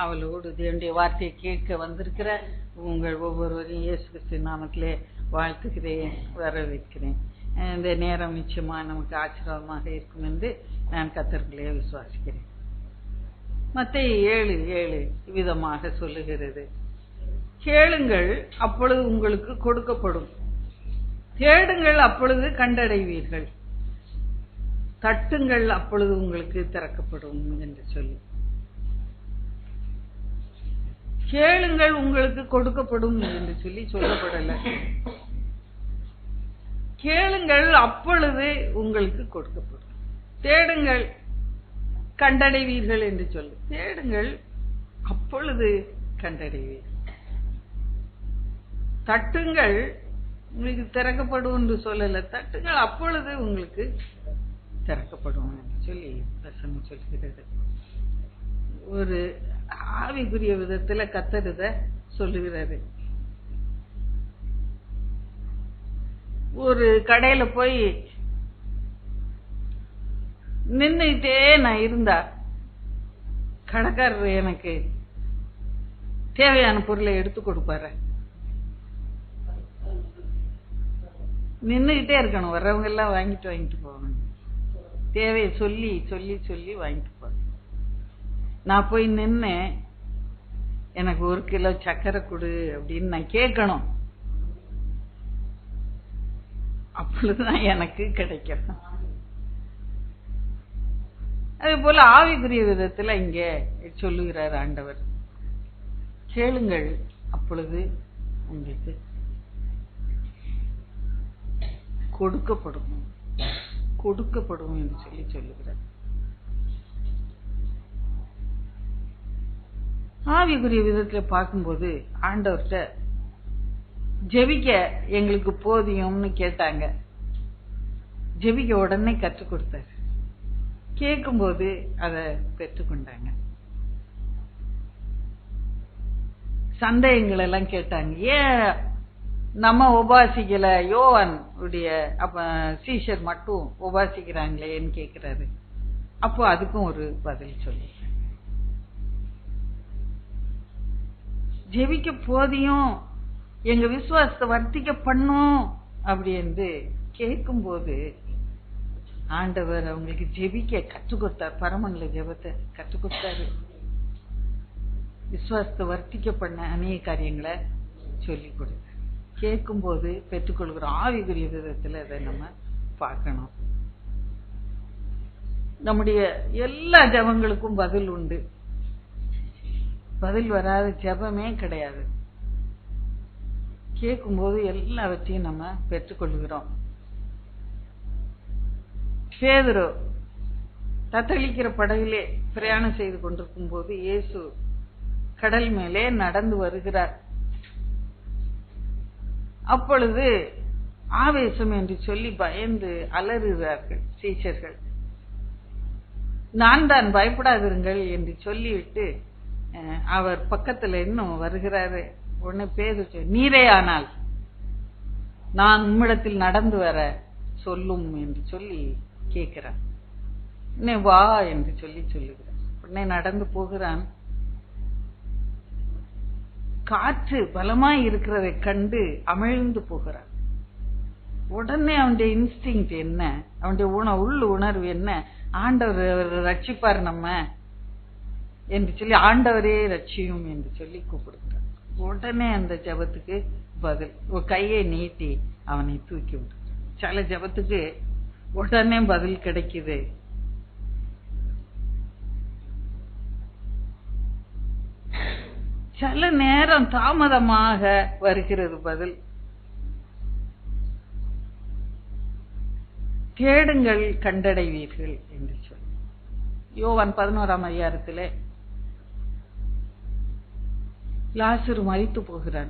அவளோடு தேவனுடைய வார்த்தையை கேட்க வந்திருக்கிற உங்கள் ஒவ்வொருவரையும் இயேசு கிறிஸ்து நாமத்திலே வாழ்த்துகிறேன், வரவேற்கிறேன். இந்த நேரம் நிச்சயமா நமக்கு ஆசீர்வாதமாக இருக்கும் என்று நான் கர்த்தருக்குள்ளே விசுவாசிக்கிறேன். மத்தேயு 7:7 விதமாக சொல்லுகிறது, கேளுங்கள் அப்பொழுது உங்களுக்கு கொடுக்கப்படும், தேடுங்கள் அப்பொழுது கண்டடைவீர்கள், தட்டுங்கள் அப்பொழுது உங்களுக்கு திறக்கப்படும் என்று சொல்லி, கேளுங்கள் உங்களுக்கு கொடுக்கப்படும் என்று சொல்லி சொல்லப்படல, கேளுங்கள் அப்பொழுது உங்களுக்கு கொடுக்கப்படும், தேடுங்கள் கண்டடைவீர்கள் என்று சொல்லு, தேடுங்கள் அப்பொழுது கண்டடைவீர்கள், தட்டுங்கள் உங்களுக்கு திறக்கப்படும் என்று சொல்லல, தட்டுங்கள் அப்பொழுது உங்களுக்கு திறக்கப்படும் என்று சொல்லி வசனம் சொல்கிறது. ஒரு ஆவிக்குரிய விதத்துல கர்த்தர் சொல்லுகிறாரு. ஒரு கடையில போய் நின்னுட்டே நான் இருந்தா கடைக்காரர் எனக்கு தேவையான பொருளை எடுத்து கொடுப்பாரு. நின்னுகிட்டே இருக்கணும், வர்றவங்க எல்லாம் வாங்கிட்டு போவாங்க, தேவையை சொல்லி சொல்லி சொல்லி வாங்கிட்டு போவாங்க. நான் போய் நின்று எனக்கு 1 கிலோ சர்க்கரை கொடு அப்படின்னு நான் கேட்கணும், அப்பொழுதுதான் எனக்கு கிடைக்கும். அதே போல ஆவிக்குரிய விதத்துல இங்க சொல்லுகிறார் ஆண்டவர், கேளுங்கள் அப்பொழுது உங்களுக்கு கொடுக்கப்படும், கொடுக்கப்படும் என்று சொல்லி சொல்லுகிறார். ஆவிக்குரிய விதத்துல பார்க்கும்போது ஆண்டவர்கிட்ட ஜெபிக்க எங்களுக்கு போதியும்னு கேட்டாங்க, ஜெபிக்க உடனே கற்றுக் கொடுத்தாரு, கேட்கும்போது அதை பெற்றுக்கொண்டாங்க. சந்தேகங்கள் எல்லாம் கேட்டாங்க, ஏன் நம்ம உபாசிக்கல, யோவான் உடைய அப்ப சீஷர் மட்டும் உபாசிக்கிறாங்களேன்னு கேட்கிறாரு. அப்போ அதுக்கும் ஒரு பதில் சொல்லி, ஜெபிக்க போதியும் எங்க விசுவாசத்தை வர்த்திக்க பண்ணும் அப்படி என்று கேட்கும்போது ஆண்டவர் அவங்களுக்கு ஜெபிக்க கற்றுக் கொடுத்தார், பரமன்ல ஜெபத்தை கற்றுக் கொடுத்தாரு, விசுவாசத்தை வர்த்திக்க பண்ண அநேக காரியங்களை சொல்லி கொடுத்தார். கேட்கும்போது பெற்றுக்கொள்கிறோம். ஆவிக்குரிய விதத்துல அதை நம்ம பார்க்கணும். நம்முடைய எல்லா ஜெபங்களுக்கும் பதில் உண்டு, பதில் வராத ஜெபமே கிடையாது. கேட்கும்போது எல்லாவற்றையும் நம்ம பெற்றுக்கொள்கிறோம். பேதுரு தத்தளிக்கிற படகிலே பிரயாணம் செய்து கொண்டிருக்கும் போது இயேசு கடல் மேலே நடந்து வருகிறார். அப்பொழுது ஆவேசம் என்று சொல்லி பயந்து அலறுகிறார்கள் சீஷர்கள். நான் தான், பயப்படாதிருங்கள் என்று சொல்லிவிட்டு அவர் பக்கத்துல இன்னும் வருகிறாரு. உடனே பேதுரு, நீரே ஆனால் நான் உம்மிடத்தில் நடந்து வர சொல்லும் என்று சொல்லி கேட்கிறான். உடனே வா என்று சொல்லி சொல்லுகிறான். உடனே நடந்து போகிறான். காற்று பலமாய் இருக்கிறதை கண்டு அமிழ்ந்து போகிறான். உடனே அவனுடைய இன்ஸ்டிங் என்ன, அவனுடைய உள் உணர்வு என்ன, ஆண்டவர் ரட்சிப்பார் நம்ம என்று சொல்லி, ஆண்டவரே ரட்சியும் என்று சொல்லி கூப்பிடுகிறார். உடனே அந்த ஜபத்துக்கு பதில், ஒரு கையை நீட்டி அவனை தூக்கி விடு. சில ஜபத்துக்கு உடனே பதில் கிடைக்குது. சில நேரம் தாமதமாக வருகிறது பதில். தேடுங்கள் கண்டடைவீர்கள் என்று சொல்லி யோவான் 11ஆம் அதிகாரத்திலே லாசரு மரித்து போகிறான்.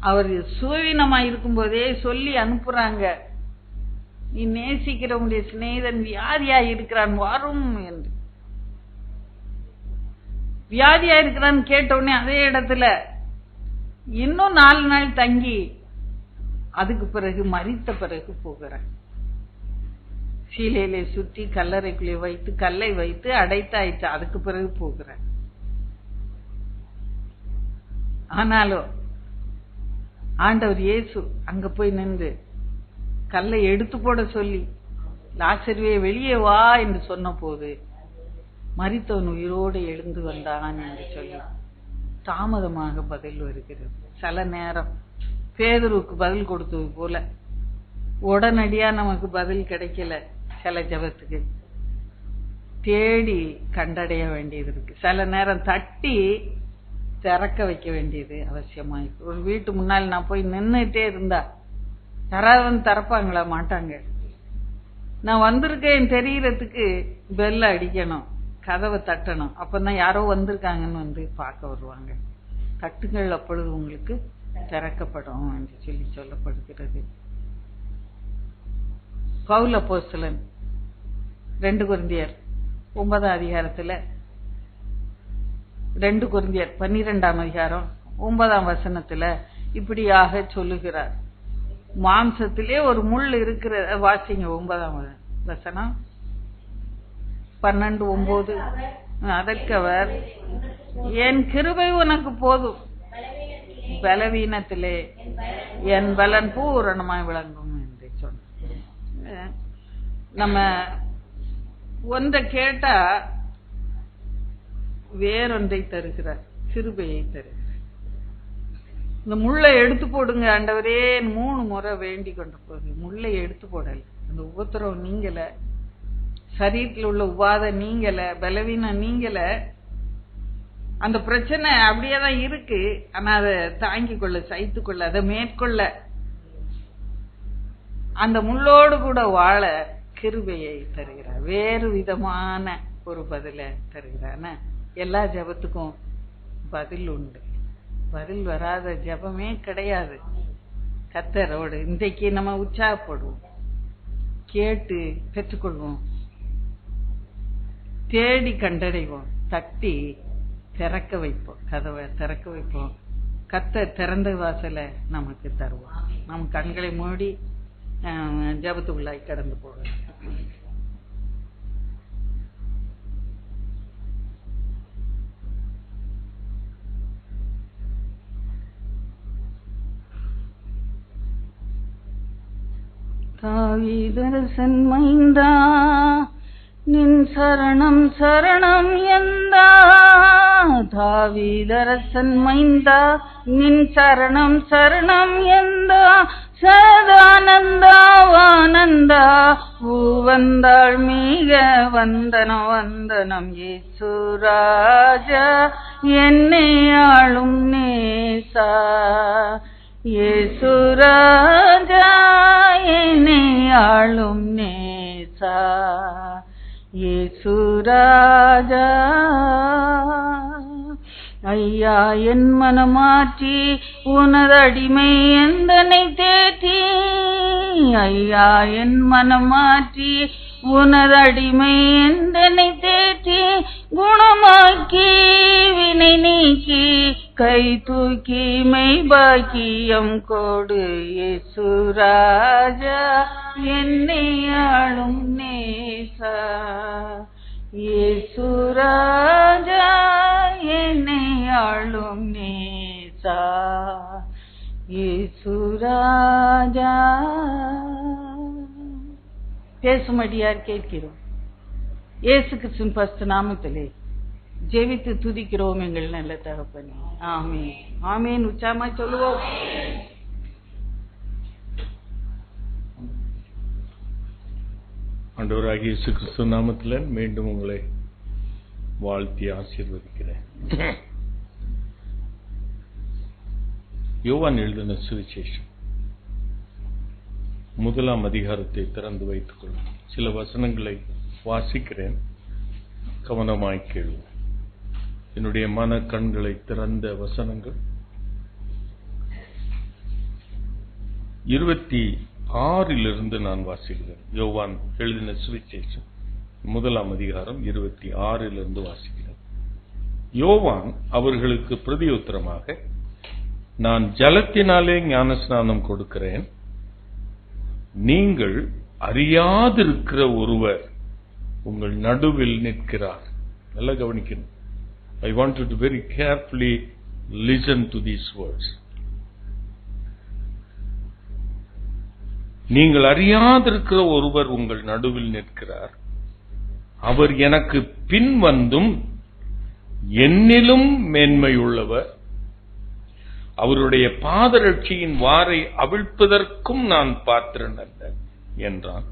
அவர் சுவீனமாய் இருக்கும் போதே சொல்லி அனுப்புறாங்க, நீ நேசிக்கிற உடைய சிநேகிதன் வியாதியாய் இருக்கிறான் வரும் என்று. வியாதியா இருக்கிறான்னு கேட்ட உடனே அதே இடத்துல இன்னும் 4 நாள் தங்கி அதுக்கு பிறகு மரித்த பிறகு போகிறான். சீலையிலே சுற்றி கல்லறைக்குள்ளே வைத்து கல்லை வைத்து அடைத்தாயிற்று. அதுக்கு பிறகு போகிறார். ஆனாலும் ஆண்டவர் இயேசு அங்க போய் நின்று கல்லை எடுத்து போட சொல்லி லாசருவே வெளியே வா என்று சொன்ன போது மரித்தவன் உயிரோடு எழுந்து வந்தான் என்று சொல்லி தாமதமாக பதில் வருகிறது. சில நேரம் பேதுருவுக்கு பதில் கொடுத்தது போல உடனடியா நமக்கு பதில் கிடைக்கல. சில ஜெபத்துக்கு தேடி கண்டடைய வேண்டியது இருக்கு. சில நேரம் தட்டி திறக்க வைக்க வேண்டியது அவசியமாயிருக்கு. ஒரு வீட்டு முன்னால் நான் போய் நின்றுட்டே இருந்தா யாராவது வந்து திறப்பாங்களா? மாட்டாங்க. நான் வந்திருக்கேன் தெரியறதுக்கு பெல்ல அடிக்கணும், கதவை தட்டணும். அப்பதான் யாரோ வந்திருக்காங்கன்னு வந்து பார்க்க வருவாங்க. தட்டுங்கள், அப்பொழுது உங்களுக்கு திறக்கப்படும் என்று சொல்லி சொல்லப்படுகிறது. பவுல் அப்போஸ்தலன் 2 கொரிந்தியர் 9ஆம் அதிகாரத்துல 2 கொரிந்தியர் 12ஆம் அதிகாரம் 9ஆம் வசனத்துல இப்படியாக சொல்லுகிறார். மாம்சத்திலே ஒரு முள் இருக்கிற, வாசிங்க 9ஆம் வசனம் 12:9. அதற்கவர் என் கிருபை உனக்கு போதும், பலவீனத்திலே என் பலன் பூரணமாய் விளங்கும் என்று சொன்ன. நம்ம ஒன்றை கேட்டா வேறொன்றை தருகிறார், கிருபையை தருகிறார். இந்த முள்ளை எடுத்து போடுங்க ஆண்டவரே 3 முறை வேண்டி கொண்டு போகுது. முள்ளை எடுத்து போடல. அந்த உபத்திரவம் நீங்கல, சரீரத்தில் உள்ள உபாதை நீங்கல, பலவீனம் நீங்கல. அந்த பிரச்சனை அப்படியேதான் இருக்கு. ஆனா அதை தாங்கிக் கொள்ள, சகித்து கொள்ள, அதை மேற்கொள்ள, அந்த முள்ளோடு கூட வாழ கிருபையை தருகிறார். வேறு விதமான ஒரு பதில தருகிறார். எல்லா ஜெபத்துக்கும் பதில் உண்டு. பதில் வராத ஜெபமே கிடையாது. கர்த்தரோடு இன்றைக்கு நம்ம உற்சாகப்படுவோம், கேட்டு பெற்றுக்கொள்வோம், தேடி கண்டடைவோம், தட்டி திறக்க வைப்போம், கதவை திறக்க வைப்போம். கர்த்தர் திறந்த வாசலை நமக்கு தருவோம். நம் கண்களை மூடி ஜெபத்துக்குள்ளாய் கடந்து போகலாம். தாவீதரசன் மைந்தா நின் சரணம் சரணம் எந்தா, தாவீதரசன் மைந்தா நின் சரணம் சரணம் எந்தா, சதானந்தா வானந்தா பூவந்தாள் மீக வந்தனம் வந்தனம் இயேசுராஜா என்னை ஆளும் நேசா, இயேசுராஜா என்னை ஆளும் நேசா, இயேசுராஜா. ஐயா என் மனமாற்றி உனதடிமை எந்தனை தேற்றி, ஐயா என் மனமாற்றி உனதடிமை எந்தனை தேற்றி, குணமாக்கி வினை நீக்கி கை தூக்கி மெய்பாக்கியம் கொடு இயேசுராஜா என்னை ஆளும் நேசா, இயேசுராஜா என்னை ஆளும் நேசா, இயேசுராஜா. பேசும்படியார் கேட்கிறோம். இயேசு கிறிஸ்துவின் பரிசுத்த நாமத்திலே ஜெபித்து துதிக்கிறோம் எங்கள் நல்ல தகப்பனே. ஆமென் ஆமென். உச்சாமா சொல்லுவோம். ஆண்டவராகிய இயேசு கிறிஸ்து நாமத்தில் மீண்டும் உங்களை வாழ்த்தி ஆசீர்வதிக்கிறேன். யோவான் எழுதின சுவிசேஷம் 1ஆம் அதிகாரத்தை திறந்து வைத்துக் கொள்ளும். சில வசனங்களை வாசிக்கிறேன், கவனமாய் கேளும். என்னுடைய மன கண்களை திறந்த வசனங்கள் 26 நான் வாசிக்கிறேன். யோவான் எழுதின சுவிசேஷம் 1ஆம் அதிகாரம் 26 வாசிக்கிறேன். யோவான் அவர்களுக்கு பிரதியுத்தரமாக, நான் ஜலத்தினாலே ஞானஸ்நானம் கொடுக்கிறேன், நீங்கள் அறியாதிருக்கிற ஒருவர் உங்கள் நடுவில் நிற்கிறார். நல்லா கவனிக்கணும். I want you to very carefully listen to these words. நீங்கள் அறியாதிருக்கிற ஒருவர் உங்கள் நடுவில் நிற்கிறார். அவர் எனக்கு பின் வந்தும் என்னிலும் மேன்மையுள்ளவர். அவருடைய பாதரட்சியின் வாரை அவிழ்ப்பதற்கும் நான் பாத்திரன் அல்ல என்றான்.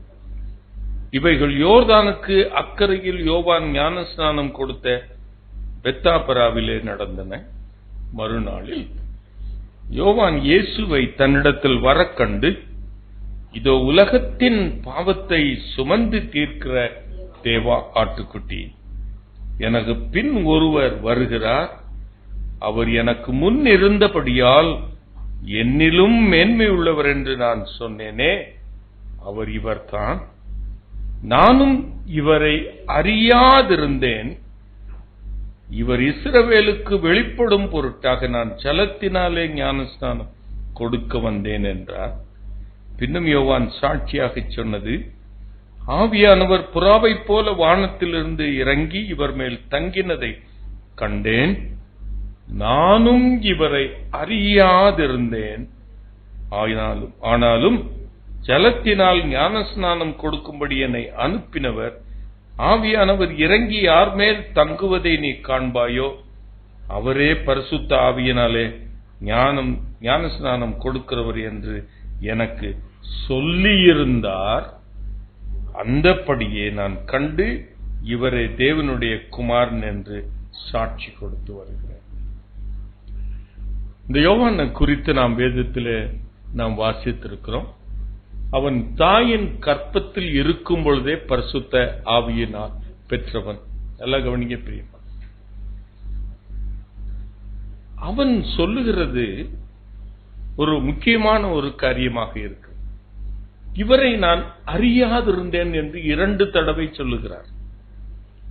இவைகள் யோர்தானுக்கு அக்கறையில் யோவான் ஞானஸ்நானம் கொடுத்த பெத்தாபராவிலே நடந்தன. மறுநாளில் யோவான் இயேசுவை தன்னிடத்தில் வர கண்டு, இதோ உலகத்தின் பாவத்தை சுமந்து தீர்க்கிற தேவா ஆட்டுக்குட்டி, எனக்கு பின் ஒருவர் வருகிறார், அவர் எனக்கு முன் இருந்தபடியால் என்னிலும் மேன்மை உள்ளவர் என்று நான் சொன்னேனே, அவர் இவர்தான். நானும் இவரை அறியாதிருந்தேன். இவர் இஸ்ரவேலுக்கு வெளிப்படும் பொருட்டாக நான் ஜலத்தினாலே ஞானஸ்நானம் கொடுக்க வந்தேன் என்றார். பின்னும் யோவான் சாட்சியாக சொன்னது, ஆவியானவர் புறாவை போல வானத்திலிருந்து இறங்கி இவர் மேல் தங்கினதை கண்டேன். நானும் இவரை அறியாதிருந்தேன். ஆனாலும் ஜலத்தினால் ஞானஸ்நானம் கொடுக்கும்படி என்னை அனுப்பினவர், ஆவியானவர் இறங்கி யார் மேல் தங்குவதை நீ காண்பாயோ அவரே பரிசுத்த ஆவியினாலே ஞானஸ்நானம் கொடுக்கிறவர் என்று எனக்கு சொல்லியிருந்தார். அந்தபடியே நான் கண்டு இவரை தேவனுடைய குமாரன் என்று சாட்சி கொடுத்து வருகிறேன். இந்த யோவானை குறித்து நாம் வேதத்திலே நாம் வாசித்திருக்கிறோம். அவன் தாயின் கற்பத்தில் இருக்கும் பொழுதே பரிசுத்த ஆவியினால் பெற்றவன். எல்லாம் கவனிக்க பிரியமா. அவன் சொல்லுகிறது ஒரு முக்கியமான ஒரு காரியமாக இருக்கு. இவரை நான் அறியாதிருந்தேன் என்று 2 தடவை சொல்லுகிறார்.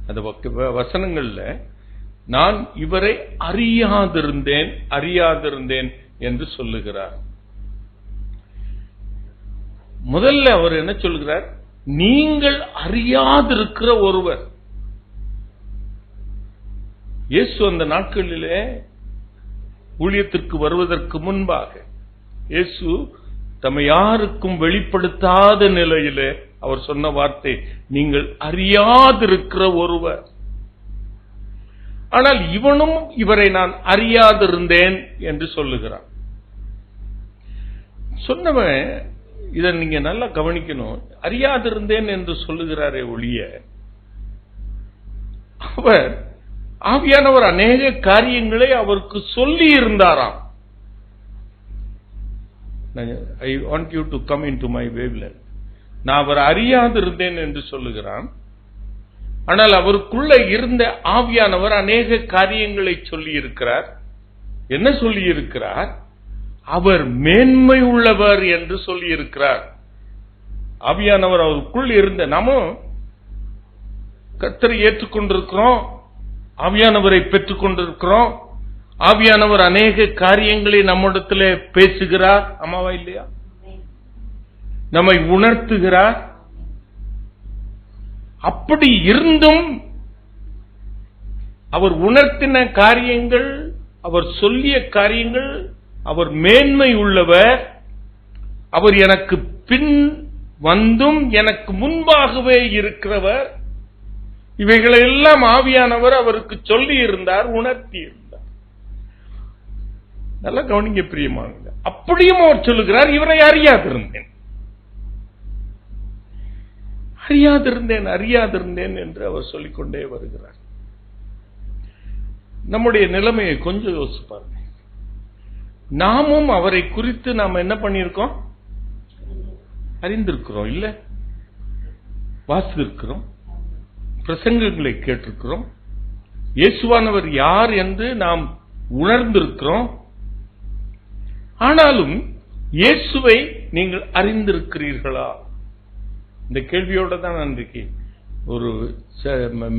அந்த வசனங்கள்ல நான் இவரை அறியாதிருந்தேன் என்று சொல்லுகிறார். முதல்ல அவர் என்ன சொல்கிறார்? நீங்கள் அறியாதிருக்கிற ஒருவர். இயேசு அந்த நாட்களிலே ஊழியத்திற்கு வருவதற்கு முன்பாக இயேசு தம்மை யாருக்கும் வெளிப்படுத்தாத நிலையிலே அவர் சொன்ன வார்த்தை, நீங்கள் அறியாதிருக்கிற ஒருவர். ஆனால் இவனும் இவரை நான் அறியாதிருந்தேன் என்று சொல்லுகிறான். சொன்னவன் இதை நீங்க நல்லா கவனிக்கணும். அறியாதிருந்தேன் என்று சொல்லுகிறாரே ஒழிய, அவர் ஆவியானவர் அநேக காரியங்களை அவருக்கு சொல்லி இருந்தாராம். I want you to come into my wavelength. நான் அவர் அறியாதிருந்தேன் என்று சொல்லுகிறான். ஆனால் அவருக்குள்ள இருந்த ஆவியானவர் அநேக காரியங்களை சொல்லி இருக்கிறார். என்ன சொல்லி இருக்கிறார்? அவர் மேன்மை உள்ளவர் என்று சொல்லி இருக்கிறார். ஆவியானவர் அவருக்குள் இருந்த நாமும் கர்த்தரை ஏற்றுக்கொண்டிருக்கிறோம், ஆவியானவரை பெற்றுக் கொண்டிருக்கிறோம். ஆவியானவர் அநேக காரியங்களை நம்மிடத்தில் பேசுகிறார். ஆமாவா இல்லையா? நம்மை உணர்த்துகிறார். அப்படி இருந்தும் அவர் உணர்த்தின காரியங்கள், அவர் சொல்லிய காரியங்கள், அவர் மேன்மை உள்ளவர், அவர் எனக்கு பின் வந்தும் எனக்கு முன்பாகவே இருக்கிறவர், இவைகளெல்லாம் ஆவியானவர் அவருக்கு சொல்லி இருந்தார், உணர்த்தி இருந்தார். நல்லா கவனிங்க பிரியமானவர்களே. அப்படியும் அவர் சொல்லுகிறார், இவரை அறியாதிருந்தேன் என்று அவர் சொல்லிக்கொண்டே வருகிறார். நம்முடைய நிலைமையை கொஞ்சம் யோசிச்சு பாருங்க. நாமும் அவரை குறித்து நாம் என்ன பண்ணியிருக்கோம்? அறிந்திருக்கிறோம், இல்ல? வாசித்திருக்கிறோம், பிரசங்கங்களை கேட்டிருக்கிறோம், இயேசுவானவர் யார் என்று நாம் உணர்ந்திருக்கிறோம். ஆனாலும் இயேசுவை நீங்கள் அறிந்திருக்கிறீர்களா? இந்த கேள்வியோட தான் நான் இன்றைக்கு ஒரு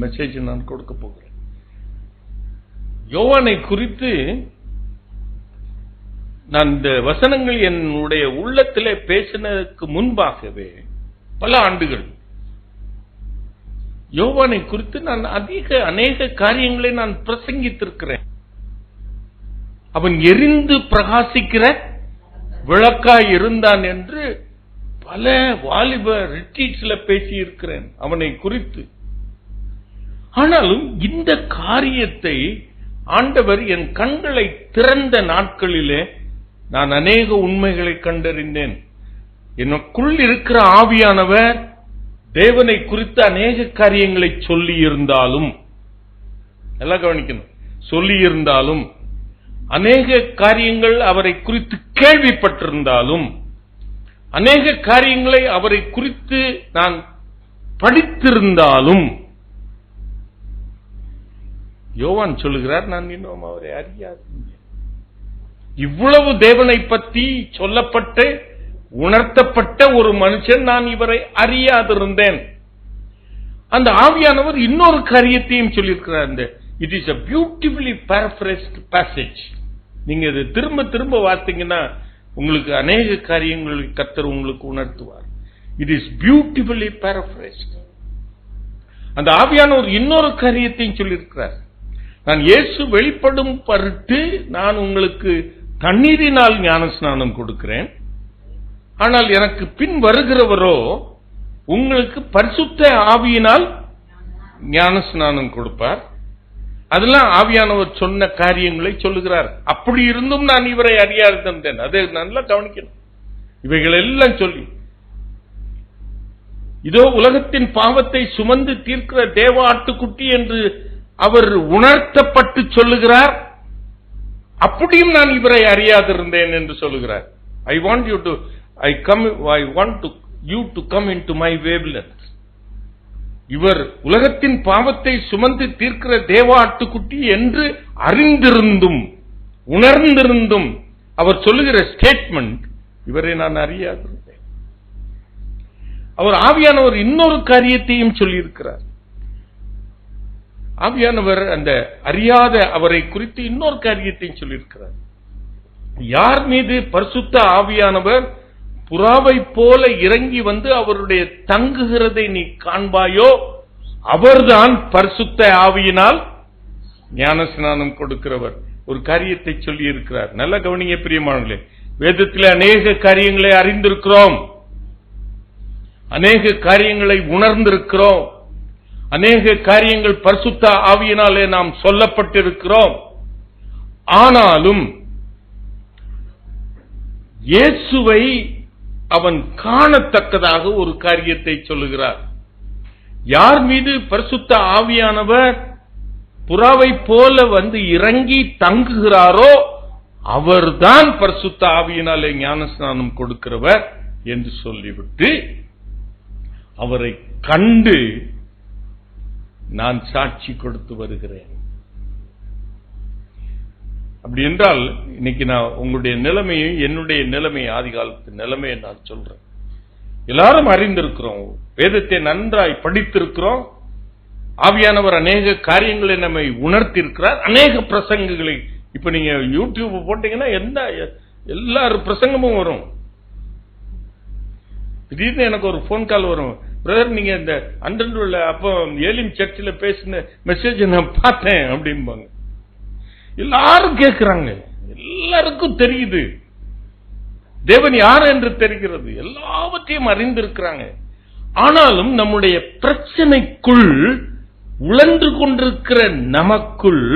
மெசேஜ் நான் கொடுக்க போகிறேன். யோவானை குறித்து நான் இந்த வசனங்கள் என்னுடைய உள்ளத்திலே பேசினதுக்கு முன்பாகவே பல ஆண்டுகள். யோவானை குறித்து நான் அநேக காரியங்களை நான் பிரசங்கித்திருக்கிறேன். அவன் எரிந்து பிரகாசிக்கிற விளக்காய் இருந்தான் என்று பல வாலிப ரிட்ரீட்ஸ்ல பேசி இருக்கிறேன் அவனை குறித்து. ஆனாலும் இந்த காரியத்தை ஆண்டவர் என் கண்களை திறந்த நாட்களிலே நான் அநேக உண்மைகளை கண்டறிந்தேன். எனக்குள் இருக்கிற ஆவியானவர் தேவனை குறித்து அநேக காரியங்களை சொல்லி இருந்தாலும், எல்லாம் கவனிக்கணும், சொல்லி இருந்தாலும், அநேக காரியங்கள் அவரை குறித்து கேள்விப்பட்டிருந்தாலும், அநேக காரியங்களை அவரை குறித்து நான் படித்திருந்தாலும், யோவான் சொல்லுகிறார், நான் இன்னும் அவரை அறியாது. இவ்வளவு தேவனை பற்றி சொல்லப்பட்டு உணர்த்தப்பட்ட ஒரு மனுஷன், நான் இவரை அறியாதிருந்தேன். அந்த ஆவியானவர் இன்னொரு காரியத்தையும் சொல்லியிருக்கிறார். It is a beautifully paraphrased passage. நீங்க இதை திரும்ப திரும்ப வாசித்தீங்கன்னா உங்களுக்கு அநேக காரியங்களை கர்த்தர் உங்களுக்கு உணர்த்துவார். It is beautifully paraphrased. அந்த ஆவியானவர் இன்னொரு காரியத்தையும் சொல்லியிருக்கிறார். நான் இயேசு வெளிப்படும் பொருட்டு நான் உங்களுக்கு தண்ணீரினால் ஞானஸ்நானம் கொடுக்கிறேன், ஆனால் எனக்கு பின் வருகிறவரோ உங்களுக்கு பரிசுத்த ஆவியினால் ஞானஸ்நானம் கொடுப்பார். அதெல்லாம் ஆவியானவர் சொன்ன காரியங்களை சொல்லுகிறார். அப்படி இருந்தும் நான் இவரை அறியாதிருந்தேன். அதை நல்லா கவனிக்கணும். இவைகள் எல்லாம் சொல்லி, இதோ உலகத்தின் பாவத்தை சுமந்து தீர்க்கிற தேவ ஆட்டுக்குட்டி என்று அவர் உணர்த்தப்பட்டு சொல்லுகிறார். அப்படியும் நான் இவரை அறியாதிருந்தேன் என்று சொல்லுகிறார். I want you to come into my wavelength. இவர் உலகத்தின் பாவத்தை சுமந்து தீர்க்கிற தேவ ஆட்டுக்குட்டி என்று அறிந்திருந்தும் உணர்ந்திருந்தும் அவர் சொல்லுகிற ஸ்டேட்மெண்ட், இவரை நான் அறியாதிருந்தேன். அவர் ஆவியானவர் இன்னொரு காரியத்தையும் சொல்லியிருக்கிறார். ஆவியானவர் அந்த அறியாத அவரை குறித்து இன்னொரு காரியத்தையும் சொல்லியிருக்கிறார். யார் மீது பரிசுத்த ஆவியானவர் புறாவை போல இறங்கி வந்து அவருடைய தங்குகிறதை நீ காண்பாயோ அவர்தான் பரிசுத்த ஆவியினால் ஞானஸ்நானம் கொடுக்கிறவர். ஒரு காரியத்தை சொல்லி இருக்கிறார். நல்ல கவனிங்க பிரியமானவர்களே. வேதத்தில் அநேக காரியங்களை அறிந்திருக்கிறோம், அநேக காரியங்களை உணர்ந்திருக்கிறோம், அநேக காரியங்கள் பரிசுத்த ஆவியினாலே நாம் சொல்லப்பட்டிருக்கிறோம். ஆனாலும் இயேசுவை அவன் காணத்தக்கதாக ஒரு காரியத்தை சொல்லுகிறார். யார் மீது பரிசுத்த ஆவியானவர் புறாவை போல வந்து இறங்கி தங்குகிறாரோ அவர்தான் பரிசுத்த ஆவியினாலே ஞானஸ்நானம் கொடுக்கிறவர் என்று சொல்லிவிட்டு அவரை கண்டு நான் சாட்சி கொடுத்து வருகிறேன். அப்படி என்றால் இன்னைக்கு நான் உங்களுடைய நிலைமையும் என்னுடைய நிலைமை, ஆதி காலத்து நிலைமையை நான் சொல்றேன். எல்லாரும் அறிந்திருக்கிறோம், வேதத்தை நன்றாய் படித்திருக்கிறோம், ஆவியானவர் அநேக காரியங்களை நம்மை உணர்த்தி இருக்கிறார், அநேக பிரசங்கங்களை. இப்ப நீங்க யூடியூப் போட்டீங்கன்னா எல்லாரும் பிரசங்கமும் வரும். திடீர்னு எனக்கு ஒரு போன் கால் வரும், பிரதர் நீங்க இந்த அண்டர்ல அப்போ ஏலிம் சர்ச்சில் பேசின மெசேஜ் நான் பார்த்தேன் அப்படிம்பாங்க. எல்லாரும் கேட்கிறாங்க, எல்லாருக்கும் தெரியுது தேவன் யார் என்று தெரிகிறது, எல்லாவற்றையும் அறிந்திருக்கிறாங்க. ஆனாலும் நம்முடைய பிரச்சனைக்குள் உழன்று கொண்டிருக்கிற நமக்குள்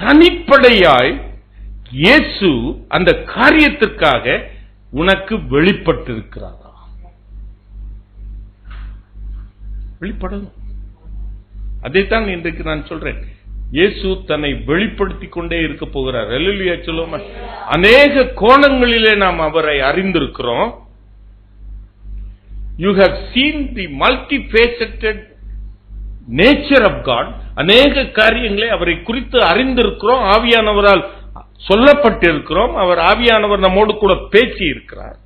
தனிப்படையாய் இயேசு அந்த காரியத்திற்காக உனக்கு வெளிப்பட்டிருக்கிறாரா? வெளிப்படணும். அதைத்தான் இன்றைக்கு நான் சொல்றேன். இயேசு தன்னை வெளிப்படுத்திக் கொண்டே இருக்க போகிறார். அல்லேலூயா சொல்லுவோமா? அநேக கோணங்களிலே நாம் அவரை அறிந்திருக்கிறோம். You have seen the multifaceted nature of God. அநேக காரியங்களை அவரை குறித்து அறிந்திருக்கிறோம், ஆவியானவரால் சொல்லப்பட்டிருக்கிறோம். அவர் ஆவியானவர் நம்மோடு கூட பேசி இருக்கிறார்.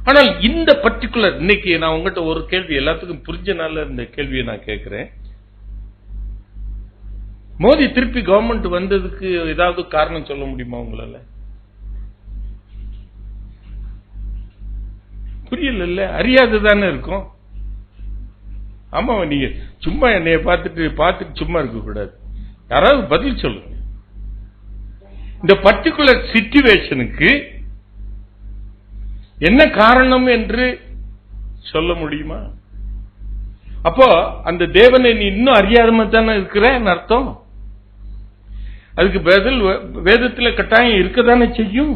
ஆனால் இந்த பர்டிகுலர் இன்னைக்கு நான் உங்ககிட்ட ஒரு கேள்வி, எல்லாத்துக்கும் புரிஞ்சனால இந்த கேள்வியை நான் கேட்கிறேன். மோடி திருப்பி கவர்மெண்ட் வந்ததுக்கு ஏதாவது காரணம் சொல்ல முடியுமா உங்களால? புரியல, அறியாததானே இருக்கும். ஆமா, நீங்க சும்மா என்னைய பார்த்துட்டு சும்மா இருக்க கூடாது. யாராவது பதில் சொல்லுங்க. இந்த பர்டிகுலர் சிச்சுவேஷனுக்கு என்ன காரணம் என்று சொல்ல முடியுமா? அப்போ அந்த தேவனை நீ இன்னும் அறியாதமா தானே இருக்கிறன்னு அர்த்தம். அதுக்கு பதில் வேதத்தில் கட்டாயம் இருக்கதானே செய்யும்.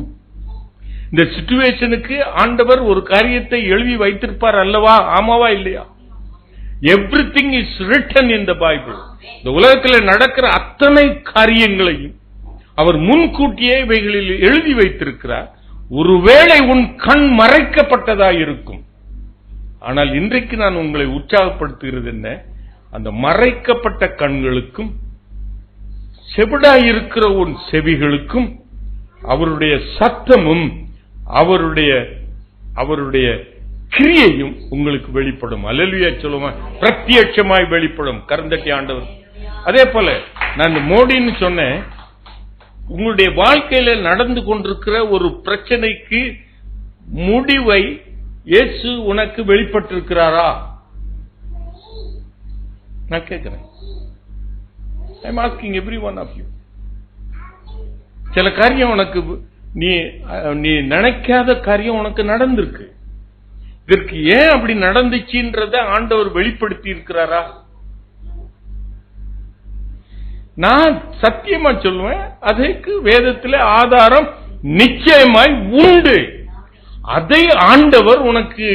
இந்த சிச்சுவேஷனுக்கு ஆண்டவர் ஒரு காரியத்தை எழுதி வைத்திருப்பார் அல்லவா? ஆமாவா இல்லையா? Everything is written in the Bible. இந்த உலகத்தில் நடக்கிற அத்தனை காரியங்களையும் அவர் முன்கூட்டியே இவைகளில் எழுதி வைத்திருக்கிறார். ஒருவேளை உன் கண் மறைக்கப்பட்டதாக இருக்கும். ஆனால் இன்றைக்கு நான் உங்களை உற்சாகப்படுத்துகிறது என்ன, அந்த மறைக்கப்பட்ட கண்களுக்கும் செவிடாயிருக்கிற உன் செவிகளுக்கும் அவருடைய சத்தமும் அவருடைய கிரியையும் உங்களுக்கு வெளிப்படும். அல்லேலூயா சொல்லுமா, பிரத்யட்சமாய் வெளிப்படும். கரந்தட்டி ஆண்டவர். அதே போல நான் மோடின்னு சொன்னேன், உங்களுடைய வாழ்க்கையில நடந்து கொண்டிருக்கிற ஒரு பிரச்சனைக்கு முடிவை இயேசு உனக்கு வெளிப்பட்டிருக்கிறாரா? நான் கேட்கிறேன். I am asking every one of you. சில காரியம் உனக்கு நீ நினைக்காத காரியம் உனக்கு நடந்திருக்கு. இதற்கு ஏன் அப்படி நடந்துச்சுன்றத ஆண்டவர் வெளிப்படுத்தி இருக்கிறாரா? நான் சத்தியமா சொல்லுவேன், அதற்கு வேதத்தில் ஆதாரம் நிச்சயமாய் உண்டு. அதை ஆண்டவர் உனக்கு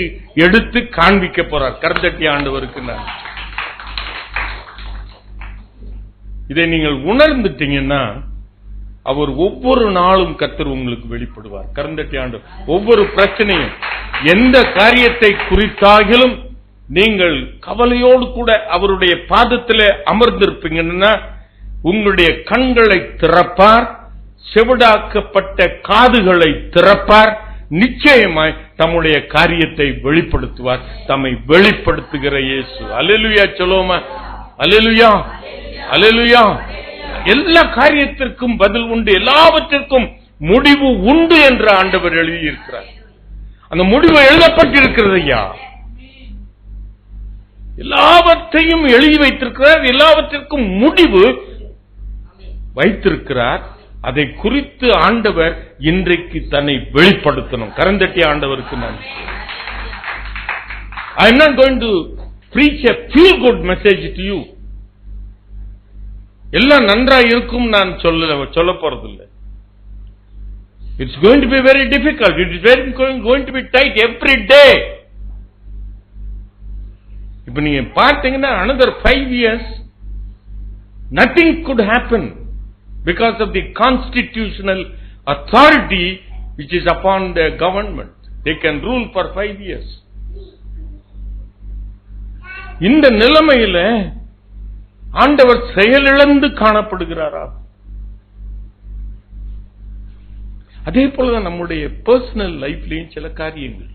எடுத்து காண்பிக்க போறார். கரந்தட்டி ஆண்டவருக்கு நான் இதை நீங்கள் உணர்ந்துட்டீங்கன்னா அவர் ஒவ்வொரு நாளும் கர்த்தர் உங்களுக்கு வெளிப்படுவார். கரந்தட்டி ஆண்டவர் ஒவ்வொரு பிரச்சனையும் எந்த காரியத்தை குறித்தாகிலும் நீங்கள் கவலையோடு கூட அவருடைய பாதத்தில் அமர்ந்திருப்பீங்கன்னா உங்களுடைய கண்களை திறப்பார், செவிடாக்கப்பட்ட காதுகளை திறப்பார், நிச்சயமாய் தம்முடைய காரியத்தை வெளிப்படுத்துவார். தம்மை வெளிப்படுத்துகிற இயேசு. அல்லேலூயா சொல்லுவோமா? அல்லேலூயா, அல்லேலூயா. எல்லா காரியத்திற்கும் பதில் உண்டு, எல்லாவற்றிற்கும் முடிவு உண்டு என்று ஆண்டவர் எழுதியிருக்கிறார். அந்த முடிவு எழுதப்பட்டிருக்கிறது ஐயா. எல்லாவற்றையும் எழுதி வைத்திருக்கிறார், எல்லாவற்றிற்கும் முடிவு வைத்திருக்கிறார். அதை குறித்து ஆண்டவர் இன்றைக்கு தன்னை வெளிப்படுத்தணும். கரந்தட்டி ஆண்டவருக்கு நான் I am not going to preach a feel good message to you. எல்லாம் நன்றாக இருக்கும் நான் சொல்ல போறதில்லை. It's going to be very difficult. It is going to be tight every day. இப்ப நீங்க பார்த்தீங்கன்னா another 5 years nothing could happen because of the constitutional authority which is upon the government. They can rule for 5 years. இந்த நிலைமையில ஆண்டவர் செயலிழந்து காணப்படுகிறாரா? அதே போலதான் நம்முடைய பர்சனல் லைஃப்லயும் சில காரியங்கள்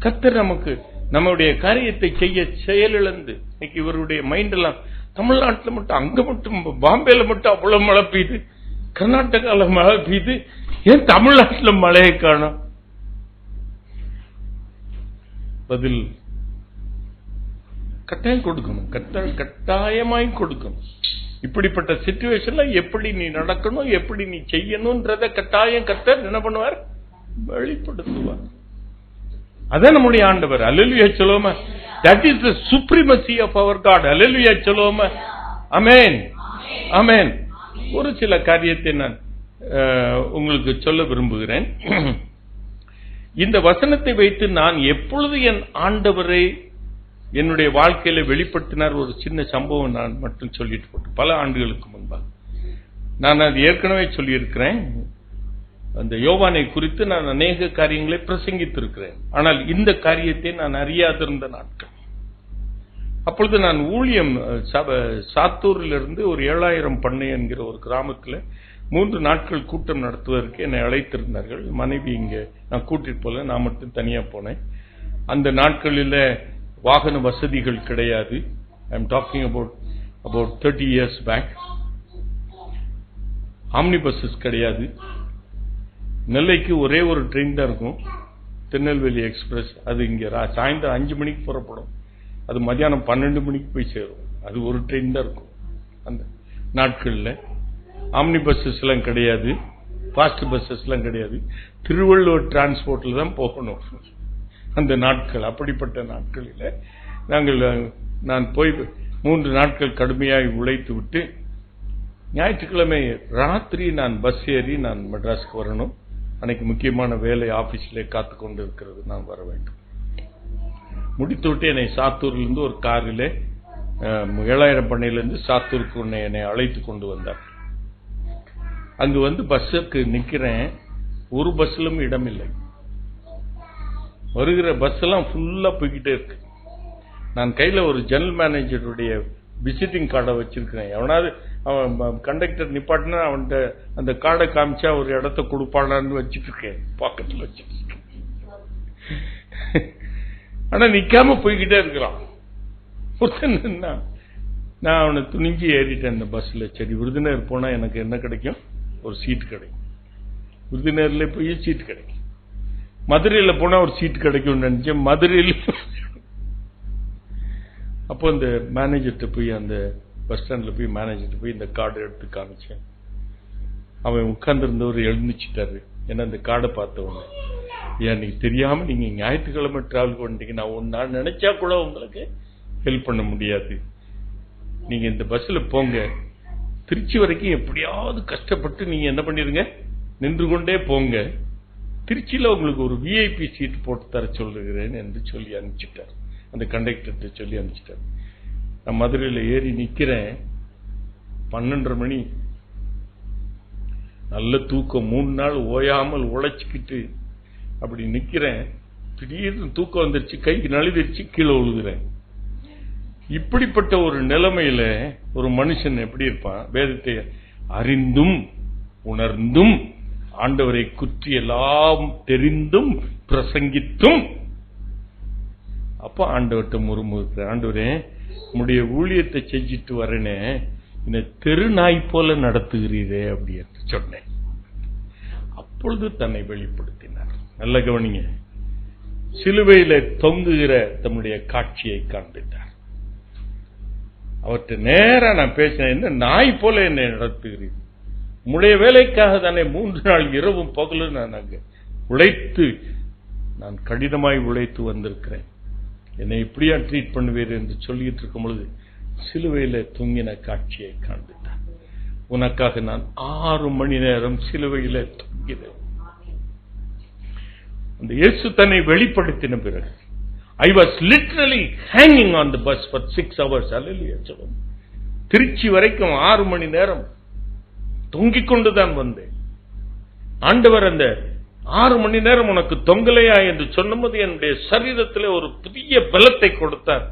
கர்த்தர் நமக்கு நம்முடைய காரியத்தை செய்ய செயலிழந்து, இன்னைக்கு இவருடைய மைண்ட் எல்லாம் தமிழ்நாட்டில் மட்டும், அங்க மட்டும், பாம்பேல மட்டும் அவ்வளவு மழை பெய்யுது, கர்நாடகால மழை பெய்யுது, ஏன் தமிழ்நாட்டில் மழையை காணும்? பதில் கட்டாயம் கொடுக்கணும், கட்டாயமாய் கொடுக்கணும். இப்படிப்பட்ட சிச்சுவேஷன்ல எப்படி நீ நடக்கணும், எப்படி நீ செய்யணும்ன்றத கட்டாயம் கர்த்தர் என்ன பண்ணுவார்? வெளிப்படுத்துவார். அதான் நம்முடைய ஆண்டவர். அல்லேலூயா சொல்லுவோமா? That is the supremacy of our God. அல்லேலூயா சொல்லுவோமா? ஆமென், ஆமென். ஒரு சில காரியத்தை நான் உங்களுக்கு சொல்ல விரும்புகிறேன். இந்த வசனத்தை வைத்து நான் எப்பொழுது என் ஆண்டவரை என்னுடைய வாழ்க்கையில வெளிப்படுத்தினார் ஒரு சின்ன சம்பவம் நான் மட்டும் சொல்லிட்டு போட்டு, பல ஆண்டுகளுக்கு முன்பாக நான் அது ஏற்கனவே சொல்லியிருக்கிறேன். அந்த யோவானை குறித்து நான் அநேக காரியங்களை பிரசங்கித்திருக்கிறேன். ஆனால் இந்த காரியத்தை நான் அறியாதிருந்த நாட்கள். அப்பொழுது நான் ஊழியம் சாத்தூரிலிருந்து ஒரு 7000 பண்ணை என்கிற ஒரு கிராமத்தில் 3 நாட்கள் கூட்டம் நடத்துவதற்கு என்னை அழைத்திருந்தார்கள். மனைவி இங்கே நான் கூட்டிட்டு போல, நான் மட்டும் தனியா போனேன். அந்த நாட்களில் வாகன வசதிகள் கிடையாது. I am talking about 30 years back. Omni buses கிடையாது. நெல்லைக்கு ஒரே ஒரு ட்ரெயின் தான் இருக்கும். திருநெல்வேலி எக்ஸ்பிரஸ். அது இங்க சாயந்தரம் 5 மணிக்கு புறப்படும், அது மதியானம் 12 மணிக்கு போய் சேரும். அது ஒரு ட்ரெயின் தான் இருக்கும். அந்த நாட்கள்ல ஆம்னி பஸ்ஸஸ் எல்லாம் கிடையாது, ஃபாஸ்ட் பஸ்ஸஸ் எல்லாம் கிடையாது. திருவள்ளுவர் டிரான்ஸ்போர்ட்ல தான் போகணும் அந்த நாட்கள். அப்படிப்பட்ட நாட்களில் நான் போய் 3 நாட்கள் கடுமையாய் உழைத்து விட்டு ஞாயிற்றுக்கிழமை ராத்திரி நான் பஸ் ஏறி நான் மெட்ராஸ்க்கு வரணும். அன்னைக்கு முக்கியமான வேலை ஆபீஸ்ல காத்து கொண்டு இருக்கிறது, நான் வர வேண்டும். முடித்து விட்டு என்னை சாத்தூர்லேருந்து ஒரு காரில் 7000 பண்ணையிலிருந்து சாத்தூருக்கு என்னை அழைத்து கொண்டு வந்தார். அங்கு வந்து பஸ்ஸுக்கு நிக்கிறேன், ஒரு பஸ்ஸிலும் இடம் இல்லை. வருகிற பஸ் எல்லாம் ஃபுல்லா போய்கிட்டே இருக்கு. நான் கையில ஒரு ஜெனரல் மேனேஜருடைய விசிட்டிங் கார்டை வச்சிருக்கிறேன். எவனாவது அவன் கண்டக்டர் நிப்பாட்டினா அவன்கிட்ட அந்த கார்டை காமிச்சா ஒரு இடத்த கொடுப்பானான்னு வச்சிட்டு இருக்கேன், பாக்கெட்ல வச்சிட்டு இருக்கேன். ஆனா நிக்காம போய்கிட்டே இருக்கிறான். நான் அவனை துணிஞ்சு ஏறிட்டேன் அந்த பஸ்ல. சரி, விருதுநகர் போனா எனக்கு என்ன கிடைக்கும், ஒரு சீட் கிடைக்கும். விருதுநகர்ல போய் சீட் கிடைக்கும். மதுரையில போனா ஒரு சீட் கிடைக்கும் நினைச்சேன். மதுரையில் அப்போ அந்த மேனேஜர்கிட்ட போய், அந்த பஸ் ஸ்டாண்ட்ல போய் மேனேஜர்கிட்ட போய் இந்த கார்டை எடுத்து காமிச்சேன். அவன் உட்கார்ந்து இருந்தவர் எழுந்துச்சிட்டாரு. ஏன்னா அந்த கார்டை பார்த்தவங்க, ஏன் நீங்க தெரியாம நீங்க ஞாயிற்றுக்கிழமை டிராவல் பண்ணிட்டீங்க, நான் நினைச்சா கூட உங்களுக்கு ஹெல்ப் பண்ண முடியாது. நீங்க இந்த பஸ்ல போங்க, திருச்சி வரைக்கும் எப்படியாவது கஷ்டப்பட்டு நீங்க என்ன பண்ணிருங்க, நின்று கொண்டே போங்க. திருச்சியில உங்களுக்கு ஒரு விஐபி சீட் போட்டு தர சொல்லுகிறேன் என்று சொல்லி அனுப்பிச்சிட்டார். அந்த கண்டக்டர்கிட்ட சொல்லி அனுப்பிச்சிட்டார். நான் மதுரையில ஏறி நிக்கிறேன். 12:30 மணி. நல்ல தூக்கம், 3 நாள் ஓயாமல் உழைச்சிக்கிட்டு அப்படி நிக்கிறேன். திடீர்னு தூக்கம் வந்துருச்சு, கைக்கு நழுவிருச்சு, கீழே விழுகிறேன். இப்படிப்பட்ட ஒரு நிலைமையில ஒரு மனுஷன் எப்படி இருப்பான்? வேதத்தை அறிந்தும் உணர்ந்தும் ஆண்டவரை குற்றி எல்லாம் தெரிந்தும் பிரசங்கித்தும், அப்ப ஆண்டவர்கிட்ட முறுமுறுக்கிறேன், ஆண்டவரே உம்முடைய ஊழியத்தை செஞ்சிட்டு வரேனே, இந்த தெரு நாய் போல நடத்துகிறீரே அப்படி என்று சொன்னேன். அப்பொழுது தன்னை வெளிப்படுத்தினார். நல்ல கவனிங்க, சிலுவையில தொங்குகிற தம்முடைய காட்சியை காண்பித்தார். அவர்கிட்ட நேரா நான் பேசினேன், என்ன நாய் போல என்னை நடத்துகிறீர்? உம்முடைய வேலைக்காக தானே 3 நாள் இரவும் பகலும் நான் அங்க உழைத்து, நான் கடினமாய் உழைத்து வந்திருக்கிறேன். என்னை இப்படியா ட்ரீட் பண்ணுவீர் என்று சொல்லிட்டு இருக்கும் பொழுது சிலுவையில தொங்கின காட்சியை காண்பித்தார். உனக்காக நான் 6 மணி நேரம் சிலுவையில தொங்கினேன். அந்த இயேசு தன்னை வெளிப்படுத்தின பிறகு, I was literally hanging on the bus for 6 hours. Hallelujah. Trichy வரைக்கும் 6 மணி நேரம் தொங்கிக் கொண்டுதான் வந்தேன். ஆண்டவர் அந்த 6 மணி நேரம் உனக்கு தொங்கலையா என்று சொன்னபோது என்னுடைய சரீரத்தில் ஒரு புதிய பலத்தை கொடுத்தார்.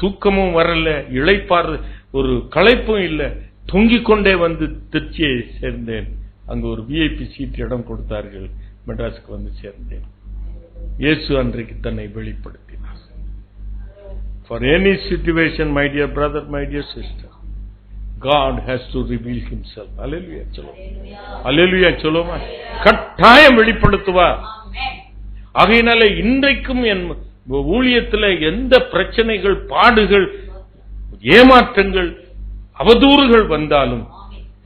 தூக்கமும் வரல, இளைப்பாறு ஒரு களைப்பும் இல்லை, தொங்கிக் கொண்டே வந்து திருச்சியை சேர்ந்தேன். அங்கு ஒரு விஐபி சீட் இடம் கொடுத்தார்கள். மெட்ராஸுக்கு வந்து சேர்ந்தேன். இயேசு அன்றைக்கு தன்னை வெளிப்படுத்தினார். For any situation, my dear brother, my dear sister, God has to reveal himself. Hallelujah. Hallelujah. சொல்லுமா, கட்டாயம் வெளிப்படுத்துவார். ஆகையினால இன்றைக்கும் என் ஊழியத்தில் எந்த பிரச்சனைகள், பாடுகள், ஏமாற்றங்கள், அவதூறுகள் வந்தாலும்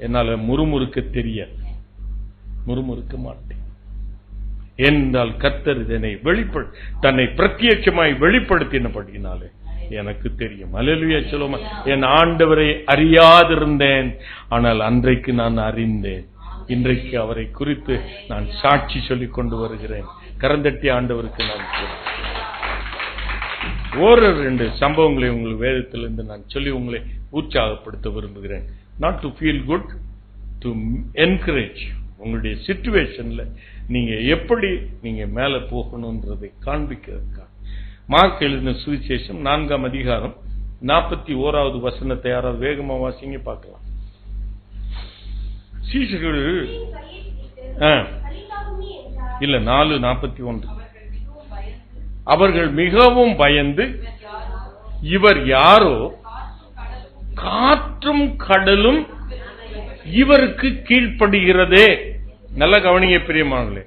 என்னால முறுமுறுக்க தெரியாது, முறுமுறுக்க மாட்டேன். என்றால் கர்த்தர் இதனை தன்னை பிரத்யட்சமாய் வெளிப்படுத்தினபடினாலே எனக்கு தெரியும். அல்லேலூயா சொல்லுமா. என் ஆண்டவரை அறியாதிருந்தேன், ஆனால் அன்றைக்கு நான் அறிந்தேன். இன்றைக்கு அவரை குறித்து நான் சாட்சி சொல்லிக் கொண்டு வருகிறேன். கரந்தட்டி ஆண்டவருக்கு நான் ஒரு 2 சம்பவங்களை உங்கள் வேதத்திலிருந்து நான் சொல்லி உங்களை உற்சாகப்படுத்த விரும்புகிறேன். Not to feel good, to encourage. உங்களுடைய சிச்சுவேஷன்ல நீங்க எப்படி நீங்க மேல போகணும்ன்றதை காண்பிக்கிறதுக்காக மார்க் எழுதின சுவிசேஷம் 4ஆம் அதிகாரம் 41வது வசனத்தை யாராவது வேகமா வாசிங்க பார்க்கலாம். சீஷர்கள் இல்ல 4:41. அவர்கள் மிகவும் பயந்து, இவர் யாரோ, காற்றும் கடலும் இவருக்கு கீழ்ப்படுகிறதே. நல்ல கவனிங்க பிரியமானவர்களே,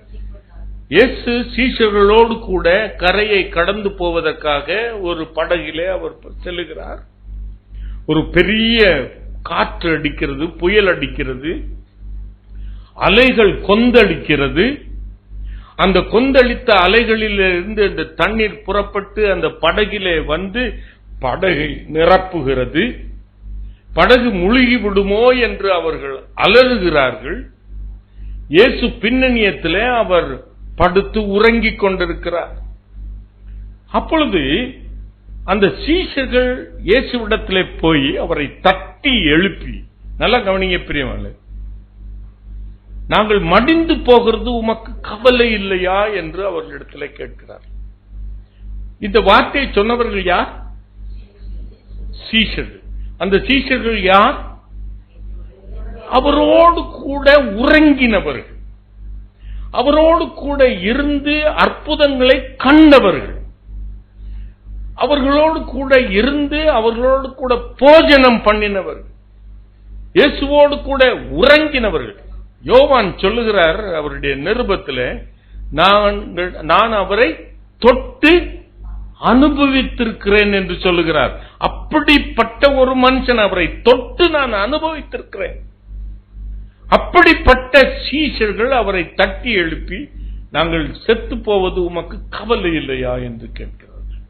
இயேசு சீஷர்களோடு கூட கரையை கடந்து போவதற்காக ஒரு படகிலே அவர் செல்லுகிறார். ஒரு பெரிய காற்று அடிக்கிறது, புயல் அடிக்கிறது, அலைகள் கொந்தளிக்கிறது. அந்த கொந்தளித்த அலைகளிலிருந்து அந்த தண்ணீர் புறப்பட்டு அந்த படகிலே வந்து படகை நிரப்புகிறது. படகு முழுகி விடுமோ என்று அவர்கள் அலறுகிறார்கள். இயேசு பின்னணியத்திலே அவர் படுத்து உறங்கிக் கொண்டிருக்கிறார். அப்பொழுது அந்த சீஷர்கள் இயேசுவிடத்திலே போய் அவரை தட்டி எழுப்பி, நல்லா கவனிங்க பிரியமானே, நாங்கள் மடிந்து போகிறது உமக்கு கவலை இல்லையா என்று அவர்களிடத்திலே கேட்கிறார். இந்த வார்த்தையை சொன்னவர்கள் யார்? சீஷர்கள். அந்த சீஷர்கள் யார்? அவரோடு கூட உறங்கினவர்கள், அவரோடு கூட இருந்து அற்புதங்களை கண்டவர்கள், அவர்களோடு கூட இருந்து அவர்களோடு கூட போஜனம் பண்ணினவர்கள், இயேசுவோடு கூட உறங்கினவர்கள். யோவான் சொல்லுகிறார் அவருடைய நிருபத்தில், நான் அவரை தொட்டு அனுபவித்திருக்கிறேன் என்று சொல்லுகிறார். அப்படிப்பட்ட ஒரு மனுஷன், அவரை தொட்டு நான் அனுபவித்திருக்கிறேன். அப்படிப்பட்ட சீஷர்கள் அவரை தட்டி எழுப்பி, நாங்கள் செத்து போவது உமக்கு கவலை இல்லையா என்று கேட்கிறார்கள்.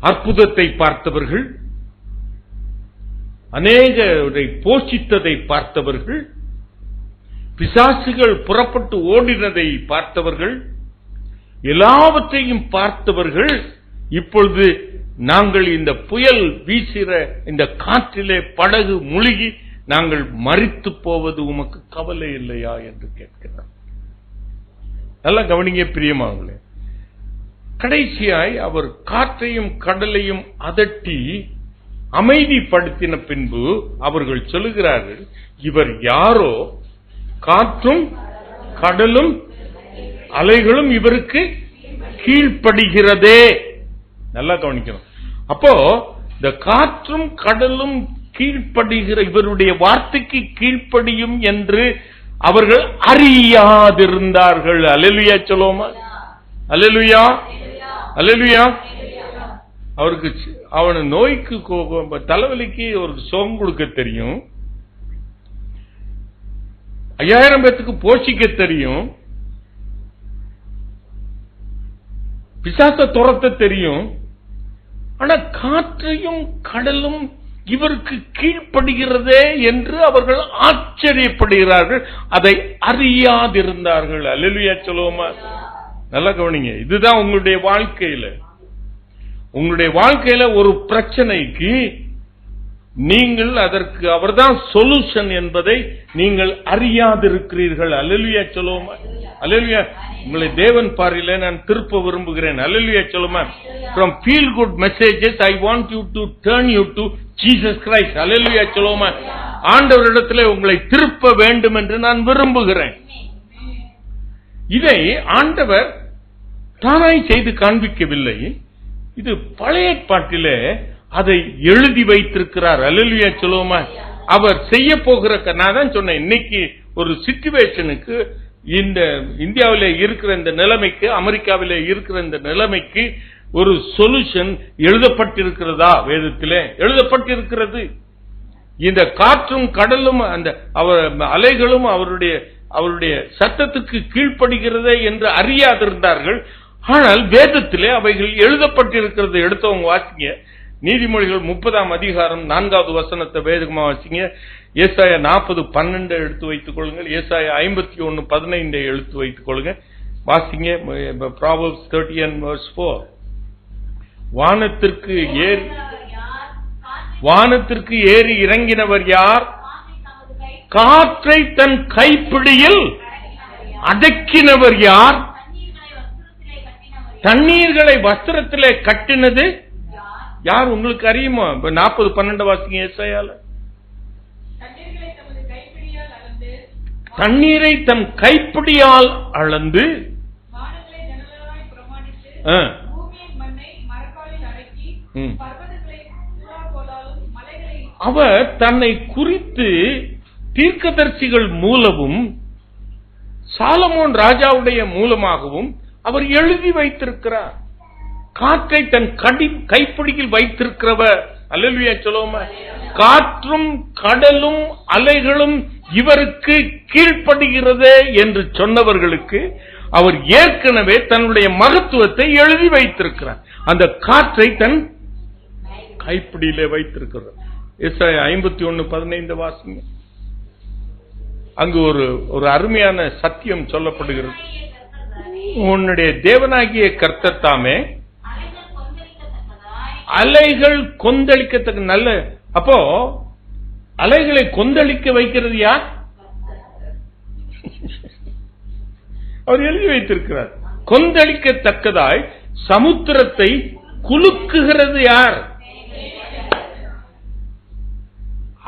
அற்புதத்தை பார்த்தவர்கள், அநேகரை போஷித்ததை பார்த்தவர்கள், பிசாசுகள் புறப்பட்டு ஓடினதை பார்த்தவர்கள், எல்லாவற்றையும் பார்த்தவர்கள், இப்பொழுது நாங்கள் இந்த புயல் வீசுகிற இந்த காற்றிலே படகு முழுகி நாங்கள் மரித்து போவது உமக்கு கவலை இல்லையா என்று கேட்கிறார். நல்லா கவனிங்க பிரியமானவர்களே. கடைசியாய் அவர் காற்றையும் கடலையும் அதட்டி அமைதிப்படுத்தின பின்பு அவர்கள் சொல்லுகிறார்கள், இவர் யாரோ, காற்றும் கடலும் அலைகளும் இவருக்கு கீழ்ப்படுகிறதே. நல்லா கவனிக்கணும். அப்போ இந்த காற்றும் கடலும் கீழ்ப்படுகிற இவருடைய வார்த்தைக்கு கீழ்ப்படியும் என்று அவர்கள் அறியாதிருந்தார்கள். அல்லேலூயா சொல்லுவோமா? அல்லேலூயா, அல்லேலூயா. அவருக்கு அவன நோய்க்கு தலைவலிக்கு ஒரு சோகம் கொடுக்க தெரியும், 5000 பேத்துக்கு போஷிக்க தெரியும், பிசாச துரத்த தெரியும். ஆனா காற்றையும் கடலும் இவருக்கு கீழ்ப்படுகிறதே என்று அவர்கள் ஆச்சரியப்படுகிறார்கள், அதை அறியாதிருந்தார்கள். அல்லேலூயா சொல்லுவோமா? நல்லா கவனிங்க. இதுதான் உங்களுடைய வாழ்க்கையில ஒரு பிரச்சனைக்கு நீங்கள் அதற்கு அவர்தான் சொல்யூஷன் என்பதை நீங்கள் அறியாதிருக்கிறீர்கள். அல்லேலூயா சொல்லுவோமா? அல்லேலூயா. உங்களை தேவன் பார்வையிலே நான் திருப்ப விரும்புகிறேன். அல்லேலூயா சொல்லுமா? From feel good messages I want you to turn you to Jesus Christ. அல்லேலூயா சொல்லுவோமா? ஆண்டவரிடத்திலே உங்களை திருப்ப வேண்டும் என்று நான் விரும்புகிறேன். இதை ஆண்டவர் தானாய் செய்து காண்பிக்கவில்லை. இது பழைய ஏற்பாட்டிலே அதை எழுதி வைத்திருக்கிறார். அல்லேலூயா சொல்லுவோமா? அவர் செய்ய போகிற, நான் தான் சொன்னேன், இன்னைக்கு ஒரு சிச்சுவேஷனுக்கு, இந்த இந்தியாவிலே இருக்கிற இந்த நிலைமைக்கு, அமெரிக்காவிலே இருக்கிற இந்த நிலைமைக்கு ஒரு சொல்யூஷன் எழுதப்பட்டிருக்கிறதா? வேதத்திலே எழுதப்பட்டிருக்கிறது. இந்த காற்றும் கடலும் அந்த அலைகளும் அவருடைய சத்தத்துக்கு கீழ்ப்படுகிறதே என்று அறியாதிருந்தார்கள். ஆனால் வேதத்திலே அவைகள் எழுதப்பட்டிருக்கிறது. எடுத்தவங்க வாசிங்க. நீதிமொழிகள் 30ஆம் அதிகாரம் 4வது வசனத்தை வேதமா வாசிங்க. ஏசாயா 40:12 எடுத்து வைத்துக் கொள்ளுங்கள். ஏசாயா 51:15 எடுத்து வைத்துக் கொள்ளுங்க. வாசிங்க. Proverbs 30:4. வானத்திற்கு ஏறி இறங்கினவர் யார்? காற்றை தன் கைப்பிடியில் அடக்கினவர் யார்? தண்ணீர்களை வஸ்திரத்திலே கட்டினது யார்? உங்களுக்கு அறியுமா? 40:12 வாசிங்க. ஏசாயால தண்ணீரை தன் கைப்பிடியால் அளந்து அவர் தன்னை குறித்து தீர்க்கதரிசிகள் மூலமும் சாலமோன் ராஜாவுடைய மூலமாகவும் அவர் எழுதி வைத்திருக்கிறார். காற்றை தன் கைப்பிடியில் வைத்திருக்கிறவர். அல்லேலூயா சொல்லுவோமா? காற்றும் கடலும் அலைகளும் இவருக்கு கீழ்ப்படுகிறதே என்று சொன்னவர்களுக்கு அவர் ஏற்கனவே தன்னுடைய மகத்துவத்தை எழுதி வைத்திருக்கிறார். அந்த காற்றை தன் கைப்பிடியிலே வைத்திருக்கிறார். எசாயா 51:15 வாசிங்க. அங்கு ஒரு அருமையான சத்தியம் சொல்லப்படுகிறது. உன்னுடைய தேவனாகிய கர்த்தர் தாமே அலைகள் கொந்தளிக்கத்தக்க நல்ல. அப்போ அலைகளை கொந்தளிக்க வைக்கிறது யார்? அவர் எழுதி வைத்திருக்கிறார். கொந்தளிக்கத்தக்கதாய் சமுத்திரத்தை குலுக்குகிறது யார்?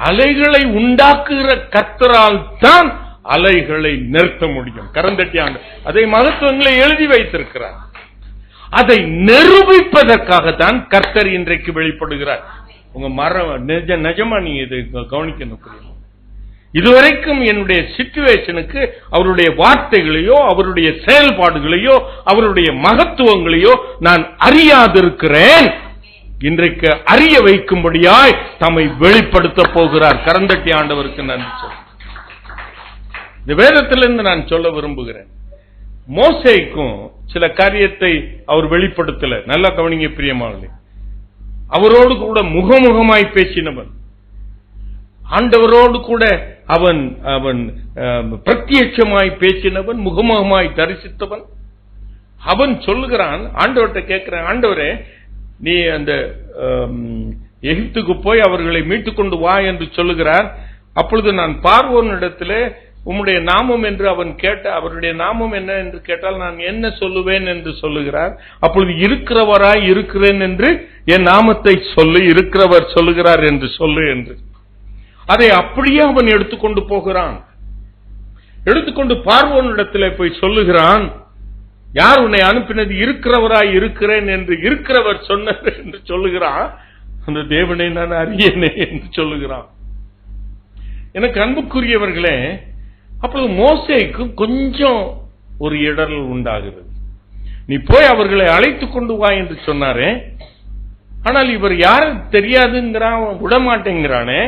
அலைகளை உண்டாக்குகிற கர்த்தரால் தான் அலைகளை நிறுத்த முடியும். கரந்தட்டி ஆண்டு அதை மகத்துவங்களை எழுதி வைத்திருக்கிறார். அதை நிரூபிப்பதற்காகத்தான் கர்த்தர் இன்றைக்கு வெளிப்படுகிறார். உங்க நிஜமா நீங்க இதை கவனிக்கணும். இதுவரைக்கும் என்னுடைய சிச்சுவேஷனுக்கு அவருடைய வார்த்தைகளையோ அவருடைய செயல்பாடுகளையோ அவருடைய மகத்துவங்களையோ நான் அறியாதிருக்கிறேன். இன்றைக்கு அறிய வைக்கும்படியாய் தம்மை வெளிப்படுத்த போகிறார். கரந்தட்டி ஆண்டவருக்கு நன்றி சொல்ல. இந்த வேதத்திலிருந்து நான் சொல்ல விரும்புகிறேன். மோசேக்கும் சில காரியத்தை அவர் வெளிப்படுத்தல. நல்லா கவனிங்க பிரியமானவர்களே. அவரோடு கூட முகமுகமாய் பேசினவன், ஆண்டவரோடு கூட அவன் அவன் பிரத்யட்சமாய் பேசினவன், முகமுகமாய் தரிசித்தவன். அவன் சொல்லுகிறான், ஆண்டவர்கிட்ட கேட்கிறான், ஆண்டவரே நீ அந்த எகிப்துக்கு போய் அவர்களை மீட்டுக் கொண்டு வா என்று சொல்லுகிறார். அப்பொழுது நான் பார்வோனிடத்திலே உம்முடைய நாமம் என்று அவன் கேட்ட, அவருடைய நாமம் என்ன என்று கேட்டால் நான் என்ன சொல்லுவேன் என்று சொல்லுகிறார். அப்பொழுது இருக்கிறவராய் இருக்கிறேன் என்று என் நாமத்தை சொல்லு, இருக்கிறவர் சொல்லுகிறார் என்று சொல்லு என்று. அதை அப்படியே அவன் எடுத்துக்கொண்டு போகிறான். எடுத்துக்கொண்டு பார்வோனிடத்திலே போய் சொல்லுகிறான், யார் உன்னை அனுப்பினது? இருக்கிறவராய் இருக்கிறேன் என்று இருக்கிறவர் சொன்னார் என்று சொல்லுகிறான். அந்த தேவனை நான் அறியேனே என்று சொல்லுகிறான். எனக்கு அன்புக்குரியவர்களே, அப்பொழுது மோசேக்கு கொஞ்சம் ஒரு இடரல் உண்டாகிறது. நீ போய் அவர்களை அழைத்துக் கொண்டு வா என்று சொன்னாரே, ஆனால் இவர் யாரு தெரியாதுங்கிறான், விடமாட்டேங்கிறானே.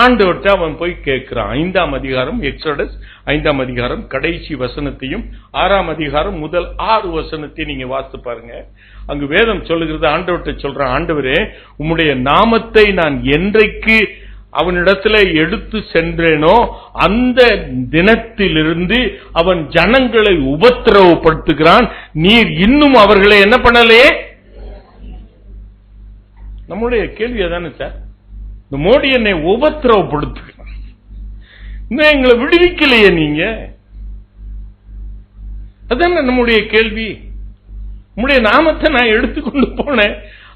ஆண்டவர்கிட்ட அவன் போய் கேட்கிறான். 5ஆம் அதிகாரம் எக்ஸோடஸ் 5ஆம் அதிகாரம் கடைசி வசனத்தையும் 6ஆம் அதிகாரம் முதல் 6 வசனத்தையும் நீங்க வாசித்து பாருங்க. அங்கு வேதம் சொல்லுகிறது, ஆண்டவர்கிட்ட சொல்றான், ஆண்டவரே உம்முடைய நாமத்தை நான் என்றைக்கு அவனிடத்துல எடுத்து சென்றேனோ அந்த தினத்திலிருந்து அவன் ஜனங்களை உபத்திரவப்படுத்துகிறான். நீர் இன்னும் அவர்களை என்ன பண்ணலையே? நம்முடைய கேள்வி அதானே சார். இந்த மோடி என்னை உபத்திரவப்படுத்துகிறான், இன்னும் எங்களை விடுவிக்கலையே நீங்க. அதான நம்முடைய கேள்வி. உம்முடைய நாமத்தை நான் எடுத்துக்கொண்டு போனேன்,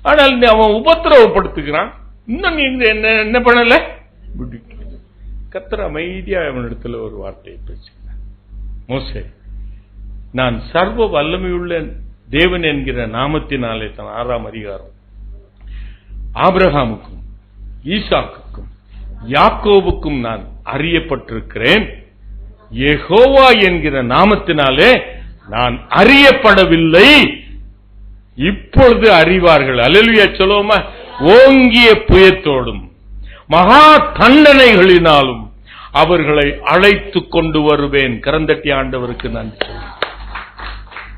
ஆனால் அவன் உபத்திரவப்படுத்துகிறான், இன்னும் நீங்க என்ன பண்ணல? கர்த்தர் அமைதியா அவனிடத்துல ஒரு வார்த்தையை பேசுகிறார். மோசே, நான் சர்வ வல்லமையுள்ள தேவன் என்கிற நாமத்தினாலே தான் 6ஆம் அதிகாரம் ஆபிரகாமுக்கும் ஈசாக்குக்கும் யாக்கோபுக்கும் நான் அறியப்பட்டிருக்கிறேன், யெகோவா என்கிற நாமத்தினாலே நான் அறியப்படவில்லை, இப்பொழுது அறிவார்கள். அல்லேலூயா சொல்லுவோமா? ஓங்கிய புயத்தோடும் மகா தண்டனைகளினாலும் அவர்களை அழைத்துக் கொண்டு வருவேன். கரந்தட்டி ஆண்டவருக்கு நன்றி.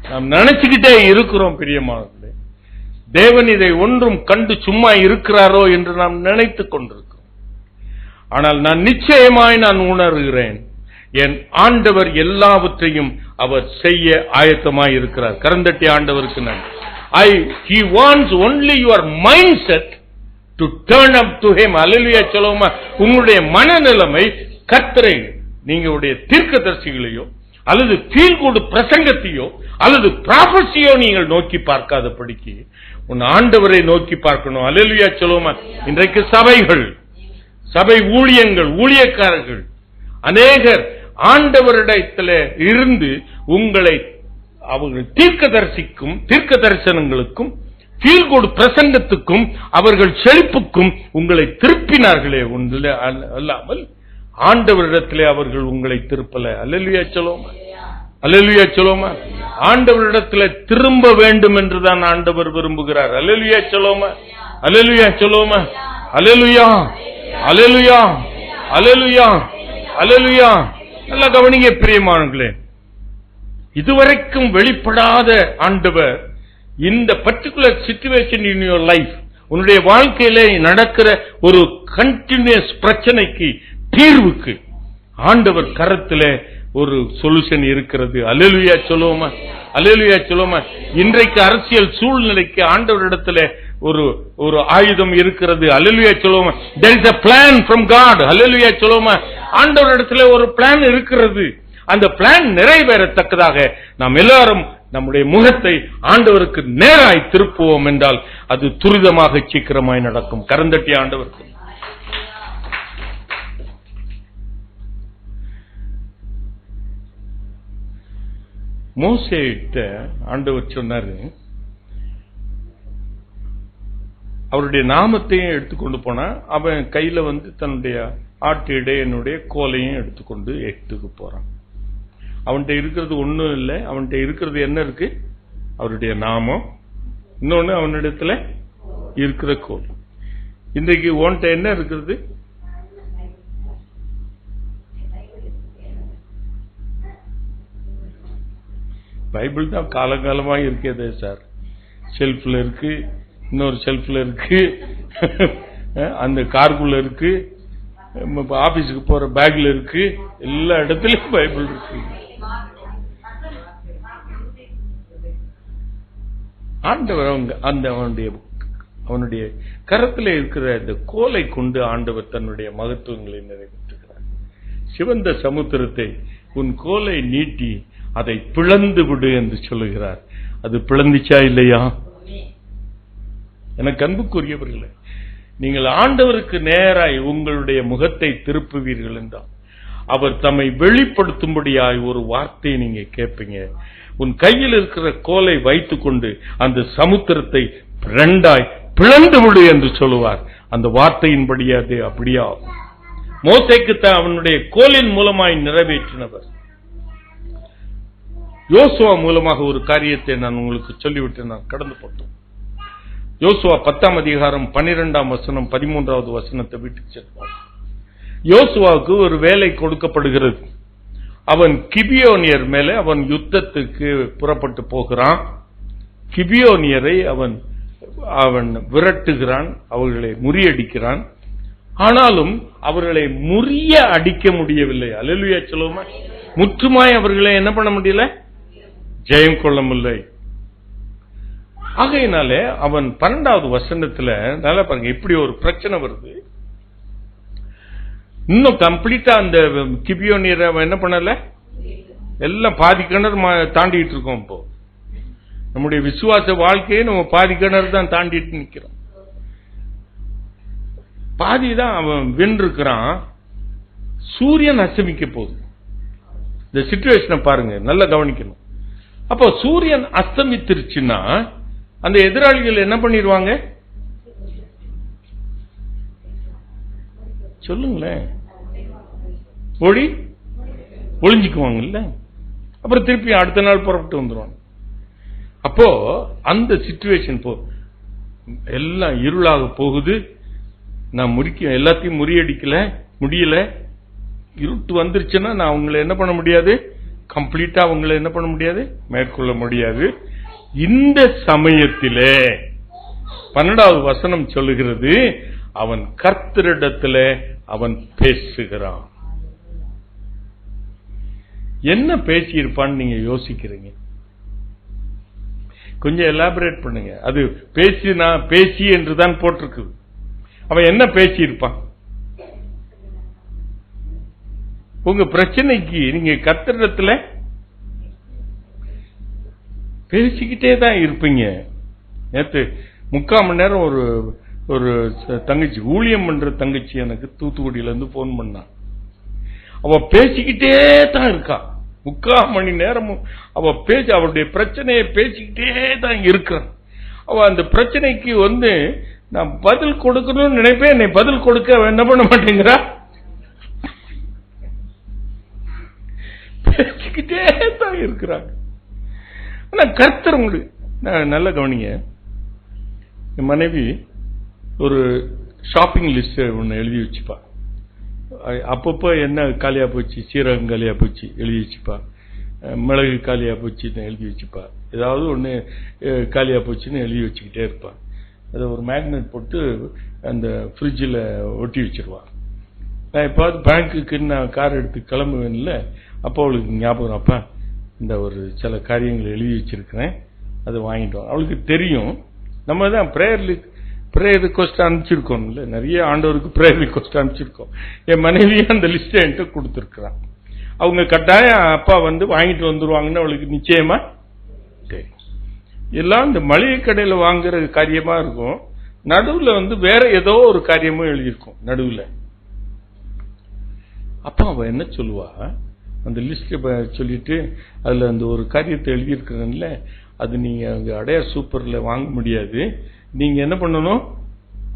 நாம் நினைச்சுக்கிட்டே இருக்கிறோம் பிரியமானவர்களே, தேவன் இதை ஒன்றும் கண்டு சும்மா இருக்கிறாரோ என்று நாம் நினைத்துக் கொண்டிருக்கிறோம். ஆனால் நான் நிச்சயமாய் நான் உணர்கிறேன், என் ஆண்டவர் எல்லாவற்றையும் அவர் செய்ய ஆயத்தமாய் இருக்கிறார். கரந்தட்டி ஆண்டவருக்கு நன்றி. He wants only your mindset to turn up to him. அல்லேலூயா சொல்லுவோமா? உங்களுடைய மனநிலைமை கர்த்தரை, நீங்களுடைய தீர்க்கதரிசிகளையோ அல்லது ஃபீல் குட் பிரசங்கத்தையோ அல்லது ப்ராபசியோ நீங்கள் நோக்கி பார்க்காதபடிக்கு உன் ஆண்டவரை நோக்கி பார்க்கணும். அல்லேலூயா சொல்லுவோமா? இன்றைக்கு சபைகள், சபை ஊழியங்கள், ஊழியக்காரர்கள் அநேகர் ஆண்டவரிடத்தில் இருந்து உங்களை அவர்கள் தீர்க்கதரிசிக்கும் தீர்க்க தரிசனங்களுக்கும் ஃபீல் குட் பிரசங்கத்துக்கும் அவர்கள் செழிப்புக்கும் உங்களை திருப்பினார்களே அல்லாமல் ஆண்டவரிடத்திலே அவர்கள் உங்களை திருப்பல. அல்லேலூயா சொல்லுவோமா, அல்லேலூயா சொல்லுவோமா. ஆண்டவரிடத்திலே திரும்ப வேண்டும் என்றுதான் ஆண்டவர் விரும்புகிறார். அல்லேலூயா சொல்லுவோமா, அல்லேலூயா சொல்லுவோமா, அல்லேலூயா, அல்லேலூயா, அல்லேலூயா, அல்லேலூயா. நல்லா கவனிங்க பிரியமானவர்களே, இதுவரைக்கும் வெளிப்படாத ஆண்டவர் இந்த particular situation in your life, உன்னுடைய வாழ்க்கையிலே நடக்கிற ஒரு கண்டினியூஸ் பிரச்சனைக்கு, தீர்வுக்கு ஆண்டவர் கரத்திலே ஒரு சொல்யூஷன் இருக்கிறது. அல்லேலூயா சொல்லுவோமா, அல்லேலூயா சொல்லுவோமா. இன்றைக்கு அரசியல் சூழ்நிலைக்கு ஆண்டவரிடத்திலே ஒரு ஆயுதம் இருக்கிறது. அல்லேலூயா சொல்லுவோமா. there is a plan from God. அல்லேலூயா சொல்லுவோமா. ஆண்டவரிடத்திலே ஒரு பிளான் இருக்கிறது. அந்த பிளான் நிறைவேறத்தக்கதாக நாம் எல்லாரும் நம்முடைய முகத்தை ஆண்டவருக்கு நேராய் திருப்புவோம் என்றால் அது துரிதமாக சீக்கிரமாய் நடக்கும். கரந்தட்டி ஆண்டவருக்கு. மோசேயிட்ட ஆண்டவர் சொன்னாரு, அவருடைய நாமத்தையும் எடுத்துக்கொண்டு போனா, அவன் கையில தன்னுடைய ஆட்டு இடையனுடைய கோலையும் எடுத்துக்கொண்டு எட்டுக்கு போறான். அவன்கிட்ட இருக்கிறது ஒண்ணும் இல்லை. அவன்கிட்ட இருக்கிறது என்ன இருக்கு? அவருடைய நாமம், இன்னொன்னு அவனிடத்துல இருக்கிற கோல். இன்றைக்கு உன்கிட்ட என்ன இருக்கிறது? பைபிள் தான் காலங்காலமா இருக்கே சார். ஷெல்ஃப்ல இருக்கு, இன்னொரு ஷெல்ஃப்ல இருக்கு, அந்த காருக்குள்ள இருக்கு, ஆபீஸுக்கு போற பேக்ல இருக்கு, எல்லா இடத்துலயும் பைபிள் இருக்கு. ஆண்டவர் அவனுடைய கரத்தில் இருக்கிற இந்த கோலை கொண்டு ஆண்டவர் தன்னுடைய மகத்துவங்களை நிறைவேற்றுகிறார். சிவந்த சமுத்திரத்தை உன் கோலை நீட்டி அதை பிளந்து விடு என்று சொல்லுகிறார். அது பிளந்துச்சா இல்லையா? எனக்கு அன்புக்குரியவர்களே, நீங்கள் ஆண்டவருக்கு நேராய் உங்களுடைய முகத்தை திருப்புவீர்கள் என்றால் அவர் தம்மை வெளிப்படுத்தும்படியாய் ஒரு வார்த்தையை நீங்க கேட்பீங்க. உன் கையில் இருக்கிற கோலை வைத்துக் கொண்டு அந்த சமுத்திரத்தை ரெண்டாய் பிளந்து விடு என்று சொல்லுவார். அந்த வார்த்தையின்படி அது அப்படியா. மோசேக்குத்தான் அவனுடைய கோலின் மூலமாய் நிறைவேற்றினவர். யோசுவா மூலமாக ஒரு காரியத்தை நான் உங்களுக்கு சொல்லிவிட்டு நான் கடந்து போட்டோம். யோசுவா 10ஆம் அதிகாரம் 12ஆம் வசனம் 13வது வசனத்தை வீட்டுக்கு செல்வார். யோசுவாவுக்கு ஒரு வேலை கொடுக்கப்படுகிறது. அவன் கிபியோனியர் மேலே அவன் யுத்தத்துக்கு புறப்பட்டு போகிறான். கிபியோனியரை அவன் விரட்டுகிறான், அவர்களை முறியடிக்கிறான். ஆனாலும் அவர்களை முறிய அடிக்க முடியவில்லை. அல்லேலூயா சொல்லுவோமா. முற்றுமாய் அவர்களை என்ன பண்ண முடியல? ஜெயம் கொள்ள முடியல. ஆகையினாலே அவன் 12வது வசனத்துல நல்லா பாருங்க, இப்படி ஒரு பிரச்சனை வருது. இன்னும் கம்ப்ளீட்டா அந்த கிபியோனியரை அவன் என்ன பண்ணல, எல்லாம் பாதி கிணறு தாண்டிட்டு இருக்கோம். இப்போ நம்முடைய விசுவாச வாழ்க்கையை நம்ம பாதி கிணறு தான் தாண்டிட்டு நிக்கிறோம். பாதி தான் அவன் வென்றிருக்கிறான். சூரியன் அஸ்தமிக்க போகுது. இந்த சிச்சுவேஷனை பாருங்க, நல்லா கவனிக்கணும். அப்போ சூரியன் அஸ்தமித்திருச்சுன்னா அந்த எதிராளிகள் என்ன பண்ணிடுவாங்க? சொல்லுங்களேன். ஒளிஞ்சுக்குவாங்கல்ல. அப்புறம் திருப்பி அடுத்த நாள் புறப்பட்டு வந்துருவாங்க. அப்போ அந்த சிச்சுவேஷன் எல்லாம் இருளாக போகுது. நான் எல்லாத்தையும் முறியடிக்கல முடியல. இருட்டு வந்துருச்சுன்னா நான் உங்களை என்ன பண்ண முடியாது? கம்ப்ளீட்டா உங்களை என்ன பண்ண முடியாது? மேற்கொள்ள முடியாது. இந்த சமயத்திலே 12வது வசனம் சொல்லுகிறது, அவன் கர்த்தரிடத்திலே அவன் பேசுகிறான். என்ன பேசியிருப்பான்னு நீங்க யோசிக்கிறீங்க? கொஞ்சம் எலாபரேட் பண்ணுங்க. அது பேசி என்றுதான் போட்டிருக்கு. அவன் என்ன பேசியிருப்பான்? உங்க பிரச்சனைக்கு நீங்க கர்த்தரிடத்துல பேசிக்கிட்டே தான் இருப்பீங்க. நேற்று 3/4 மணி நேரம் ஒரு தங்கச்சி, ஊழியம் பண்ற தங்கச்சி எனக்கு தூத்துக்குடியில இருந்து போன் பண்ணா. அவ பேசிக்கிட்டே தான் இருக்கா. 3/4 மணி நேரமும் அவளுடைய பிரச்சனையை பேசிக்கிட்டே தான் இருக்கிறான். அவ அந்த பிரச்சனைக்கு நான் பதில் கொடுக்கணும்னு நினைப்பேன். என்னை பதில் கொடுக்க என்ன பண்ண மாட்டேங்கிறா. இருக்கிறாங்க. ஆனா கர்த்தர் உங்களுக்கு நல்ல கவனிங்க. என் மனைவி ஒரு ஷாப்பிங் லிஸ்ட் ஒன்று எழுதி வச்சுப்பா. அப்பப்போ என்ன காலியா போச்சு, சீரகம் காலியா போச்சு எழுதி வச்சுப்பா, மிளகு காலியா போச்சுன்னு எழுதி வச்சுப்பா, ஏதாவது ஒன்று காலியா போச்சுன்னு எழுதி வச்சுக்கிட்டே இருப்பா. அதை ஒரு மேக்னெட் போட்டு அந்த ஃப்ரிட்ஜில் ஒட்டி வச்சிருவா. நான் எப்பாவது பேங்க்குக்கு நான் கார் எடுத்து கிளம்புவேன்ல, அப்போ அவளுக்கு ஞாபகம், அப்பா இந்த ஒரு சில காரியங்கள் எழுதி வச்சிருக்கிறேன், அதை வாங்கிட்டு வா. அவளுக்கு தெரியும் நம்ம தான் ப்ரேயர் ரிக்வஸ்ட் அனுப்பிச்சிருக்கோம்ல, நிறைய ஆண்டவருக்கு ப்ரேயர் ரிக்வஸ்ட் அனுப்பிச்சிருக்கோம். என் மனைவி அந்த லிஸ்ட்டை என்கிட்ட கொடுத்துருக்குறான். அவங்க கட்டாயம் அப்பா வந்து வாங்கிட்டு வந்துருவாங்கன்னு அவளுக்கு நிச்சயமா தெரியும். எல்லாம் இந்த மளிகை கடையில் வாங்குற காரியமா இருக்கும், நடுவில் வந்து வேற ஏதோ ஒரு காரியமும் எழுதியிருக்கும் நடுவில். அப்பா அவ என்ன சொல்லுவா, அந்த லிஸ்ட் சொல்லிட்டு அதுல அந்த ஒரு காரியத்தை எழுதியிருக்கிறேன்ல, அது நீங்க அங்க அடையார் சூப்பர்ல வாங்க முடியாது, நீங்க என்ன பண்ணணும்,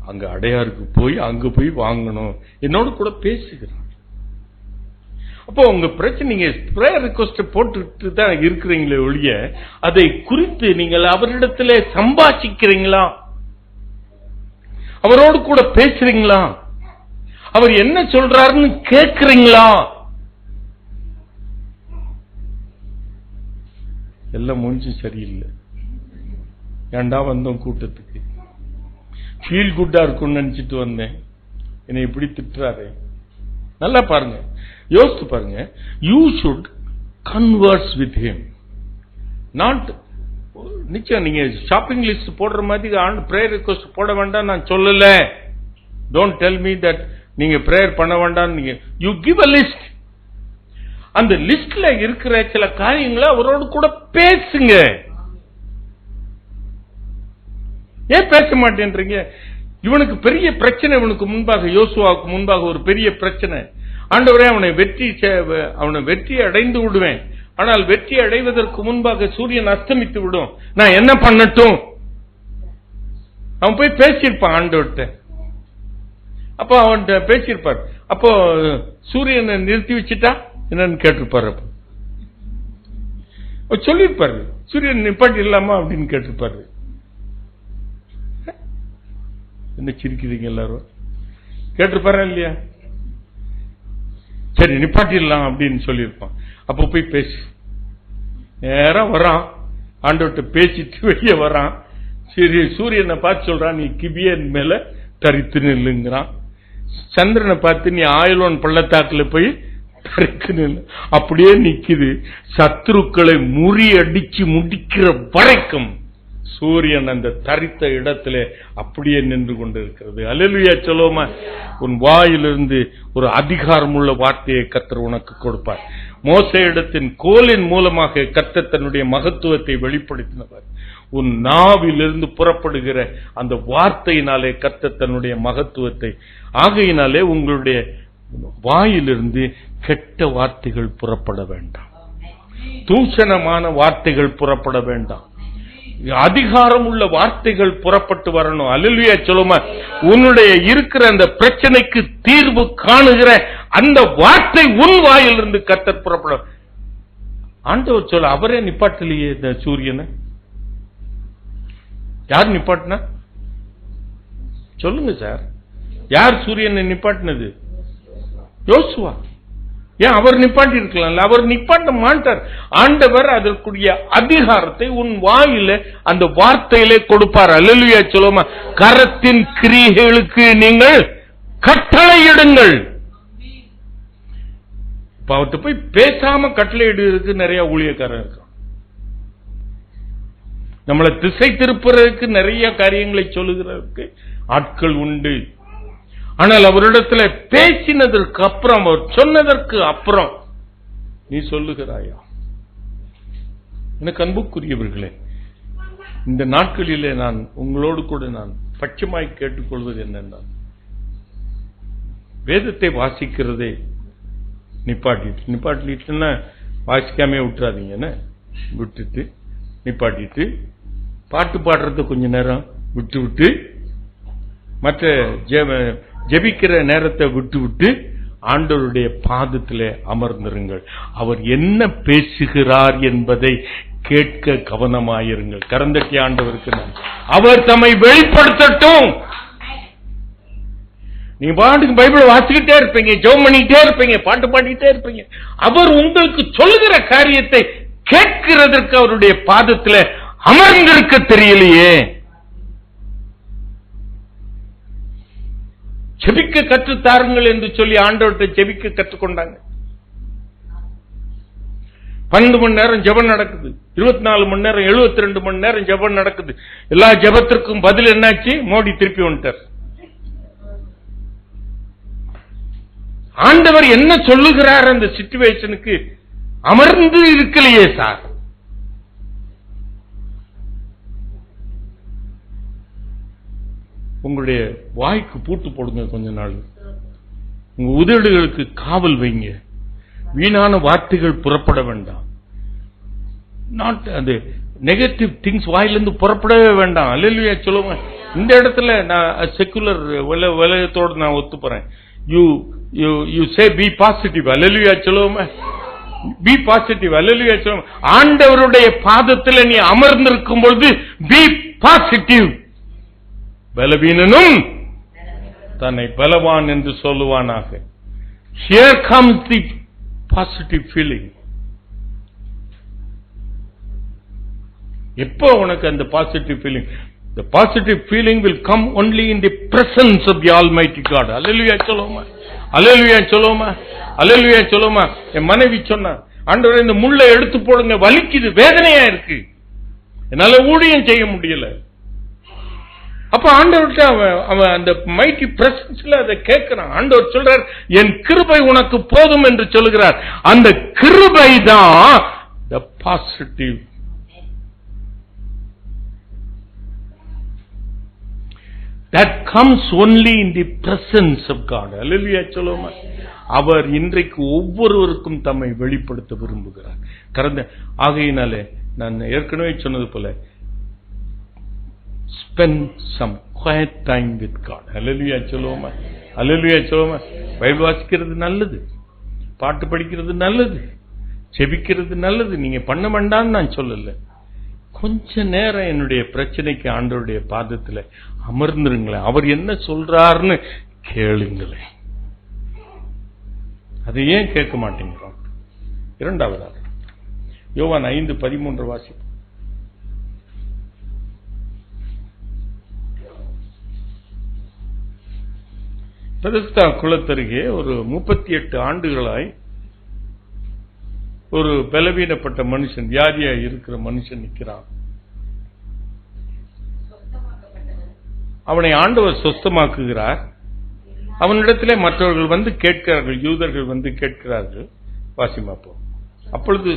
அங்க அடையாருக்கு போய் அங்க போய் வாங்கணும். என்னோட கூட பேசுகிறான். அப்போ உங்க பிரச்சனை, நீங்க பிரேயர் ரிக்வெஸ்ட் போட்டுட்டு தான் இருக்கிறீங்களே ஒழிய அதை குறித்து நீங்கள் அவரிடத்துல சம்பாஷிக்கிறீங்களா, அவரோடு கூட பேசுறீங்களா, அவர் என்ன சொல்றாருன்னு கேட்கிறீங்களா? எல்லாம் முடிஞ்சு சரியில்லை. ஏண்டா வந்தோம் கூட்டத்துக்கு, ஃபீல் குட்டா இருக்கும்னு நினைச்சிட்டு வந்தேன், என்னை இப்படி திட்டுறாரு. நல்லா பாருங்க, யோசித்து பாருங்க. You should converse with him, not நிச்சயம் நீங்க ஷாப்பிங் லிஸ்ட் போடுற மாதிரி பிரேயர் ரிக்வெஸ்ட் போட வேண்டாம் நான் சொல்லல. டோன்ட் டெல் மீ தட் நீங்க பிரேயர் பண்ண வேண்டாம். நீங்க யூ கிவ் அ லிஸ்ட். அந்த லிஸ்ட்ல இருக்கிற சில காரியங்களை அவரோடு கூட பேசுங்க. ஏன் பேச மாட்டேன்றீங்க? இவனுக்கு பெரிய பிரச்சனை, இவனுக்கு முன்பாக, யோசுவாவுக்கு முன்பாக ஒரு பெரிய பிரச்சனை. ஆண்டவரே அவனை வெற்றி அடைந்து விடுவேன், ஆனால் வெற்றி அடைவதற்கு முன்பாக சூரியன் அஸ்தமித்து விடும், நான் என்ன பண்ணட்டும்? அவன் போய் பேசியிருப்பான் ஆண்டவர்கிட்ட. அப்போ அவன்கிட்ட பேசியிருப்பார். அப்போ சூரியனை நிறுத்தி வச்சுட்டா என்னன்னு கேட்டிருப்பாரு. அப்ப சொல்லியிருப்பாரு, சூரியன் நிப்பாட்டி இல்லாமா அப்படின்னு கேட்டிருப்பாரு. என்ன சிரிக்கிறீங்க எல்லாரும்? கேட்டிருப்பாரா இல்லையா? சரி நிப்பாட்டிடலாம் அப்படின்னு சொல்லியிருப்பான். அப்போ போய் பேசு. நேரம் வரான், ஆண்டவர்கிட்ட பேசிட்டு வெளியே வரான். சரி, சூரியனை பார்த்து சொல்றான், நீ கிபியன் மேல தரித்து நில்லுங்கிறான். சந்திரனை பார்த்து நீ ஆயிலோன் பள்ளத்தாக்குல போய் தரித்து நில்லு. அப்படியே நிக்குது. சத்துருக்களை முறியடிச்சு முடிக்கிற வரைக்கும் சூரியன் அந்த தரித்த இடத்திலே அப்படியே நின்று கொண்டிருக்கிறது. அல்லேலூயா சொல்லுவோமா? உன் வாயிலிருந்து ஒரு அதிகாரமுள்ள வார்த்தையை கர்த்தர் உனக்கு கொடுப்பார். மோசே இடத்தின் கோலின் மூலமாக கர்த்தர் தன்னுடைய மகத்துவத்தை வெளிப்படுத்தினவர். உன் நாவிலிருந்து புறப்படுகிற அந்த வார்த்தையினாலே கர்த்தர் தன்னுடைய மகத்துவத்தை. ஆகையினாலே உங்களுடைய வாயிலிருந்து கெட்ட வார்த்தைகள் புறப்பட வேண்டாம், தூஷணமான வார்த்தைகள் புறப்பட வேண்டாம், அதிகாரம் உள்ள வார்த்தைகள் புறப்பட்டு வரணும். அல்லேலூயா சொல்லுமா? உன்னுடைய இருக்கிற அந்த பிரச்சனைக்கு தீர்வு காணுகிற அந்த வார்த்தை உன் வாயிலிருந்து கர்த்தர் புறப்பட. ஆண்டவர் சொல்ல, அவரே நிப்பாட்டலையே இந்த சூரியனை. யார் நிப்பாட்டினா சொல்லுங்க சார்? யார் சூரியனை நிப்பாட்டினது? யோசுவா. ஏன் அவர் நிப்பாட்டி இருக்கலாம்ல? அவர் நிப்பாட்ட மாட்டார். ஆண்டவர் அதற்குரிய அதிகாரத்தை உன் வாயில அந்த வார்த்தையிலே கொடுப்பார். அல்லேலூயா சொல்லுமா? கரத்தின் கிரியைகளுக்கு நீங்கள் கட்டளையிடுங்கள். இப்ப அவர்கிட்ட போய் பேசாம கட்டளையிடுறதுக்கு நிறைய ஊழியக்காரர் இருக்கான். நம்மளை திசை திருப்புறதுக்கு நிறைய காரியங்களை சொல்லுகிறதுக்கு ஆட்கள் உண்டு. ஆனால் அவரிடத்துல பேசினதற்கு அப்புறம், அவர் சொன்னதற்கு அப்புறம் நீ சொல்லுகிறாயா? எனக்கு அன்புக்குரியவர்களே, இந்த நாட்களிலே நான் உங்களோடு கூட நான் பட்சமாய் கேட்டுக்கொள்வது என்னென்றால், வேதத்தை வாசிக்கிறதே நிப்பாட்டிட்டுன்னா வாசிக்காமே விட்டுறாதீங்கன்னு விட்டுட்டு, நிப்பாட்டிட்டு பாட்டு பாடுறத கொஞ்ச நேரம் விட்டு விட்டு, மற்ற ஜெபிக்கிற நேரத்தை விட்டு விட்டு ஆண்டவருடைய பாதத்திலே அமர்ந்திருங்கள். அவர் என்ன பேசுகிறார் என்பதை கேட்க கவனமாயிருங்கள். கரந்தட்டி ஆண்டவருக்கு நன்றி. அவர் தம்மை வெளிப்படுத்தட்டும். நீங்க பாட்டுக்கு பைபிள் வாசிக்கிட்டே இருப்பீங்க, ஜெபம் பண்ணிக்கிட்டே இருப்பீங்க, பாட்டு பாடிக்கிட்டே இருப்பீங்க. அவர் உங்களுக்கு சொல்லுகிற காரியத்தை கேட்கிறதற்கு அவருடைய பாதத்தில் அமர்ந்திருக்க தெரியலையே. ஜெபிக்க கற்றுத்தாருங்கள் என்று சொல்லி ஆண்டவர்கிட்ட ஜெபிக்க கற்றுக்கொண்டாங்க. 12 மணி நேரம் ஜெபம் நடக்குது, 24 மணி நேரம் 72 மணி நேரம் ஜெபம் நடக்குது. எல்லா ஜெபத்திற்கும் பதில் என்னாச்சு? மோடி திருப்பி வந்துட்டார். ஆண்டவர் என்ன சொல்லுகிறார் அந்த சிச்சுவேஷனுக்கு அமர்ந்து இருக்கலையே சார். உங்களுடைய வாய்க்கு பூட்டு போடுங்க கொஞ்ச நாள். உங்க உதடுகளுக்கு காவல் வைங்க. வீணான வார்த்தைகள் புறப்பட வேண்டாம். நாட் அது நெகட்டிவ் திங்ஸ் வாயிலிருந்து புறப்படவே வேண்டாம். அல்லேலூயா சொல்லுங்க. இந்த இடத்துல நான் செக்குலர் உலகத்தோடு நான் ஒத்துப்பறேன். You say be positive. Hallelujah சொல்லுவோமே. Be positive. Hallelujah சொல்லுவோம். ஆண்டவருடைய பாதத்தில் நீ அமர்ந்திருக்கும் பொழுது be positive. பலவீனனும் தன்னை பலவான் என்று சொல்லுவானாக. Here comes the positive feeling. எப்போ உனக்கு அந்த positive feeling? The positive feeling will come only in the presence of the Almighty God. Hallelujah சொல்லுவோமா? Hallelujah சொல்லுவோமா? Hallelujah சொல்லுவோமா? என் மனைவி சொன்னா, ஆண்டவரே இந்த முள்ளை எடுத்து போடுங்க, வலிக்குது, வேதனையா இருக்கு, என்னால ஊழியம் செய்ய முடியல. அப்ப ஆண்டவர்கிட்ட அவன் அந்த மைட்டி பிரசன்ஸ்ல அதை கேட்கிறான். ஆண்டவர் சொல்றார், என் கிருபை உனக்கு போதும் என்று சொல்லுகிறார். அந்த கிருபை தான் the positive. That comes only in the presence of God. Hallelujah சொல்லுவோமா? அவர் இன்றைக்கு ஒவ்வொருவருக்கும் தம்மை வெளிப்படுத்த விரும்புகிறார். ஆகையினாலே நான் ஏற்கனவே சொன்னது போல spend some quiet time with God. Hallelujah சொல்லுவோமா? Hallelujah சொல்லுவோமா? பைபிள் வாசிக்கிறது நல்லது, பாட்டு படிக்கிறது நல்லது, ஜெபிக்கிறது நல்லது. நீங்க பண்ண வேண்டாம்னு நான் சொல்லல. கொஞ்ச நேரம் என்னுடைய பிரச்சனைக்கு ஆண்டவருடைய பாதத்தில் அமர்ந்துருங்களேன். அவர் என்ன சொல்றாருன்னு கேளுங்களேன். அதை ஏன் கேட்க மாட்டேங்கிறோம்? இரண்டாவதாக யோவான் 5:13 வாசிப்போம். பெதஸ்தா குளத்தருகே ஒரு 38 ஆண்டுகளாய் ஒரு பலவீனப்பட்ட மனுஷன், வியாதியா இருக்கிற மனுஷன் நிற்கிறான். அவனை ஆண்டவர் சொஸ்தமாக்குகிறார். அவனிடத்திலே மற்றவர்கள் வந்து கேட்கிறார்கள், யூதர்கள் வந்து கேட்கிறார்கள். வாசிமாப்போ. அப்பொழுது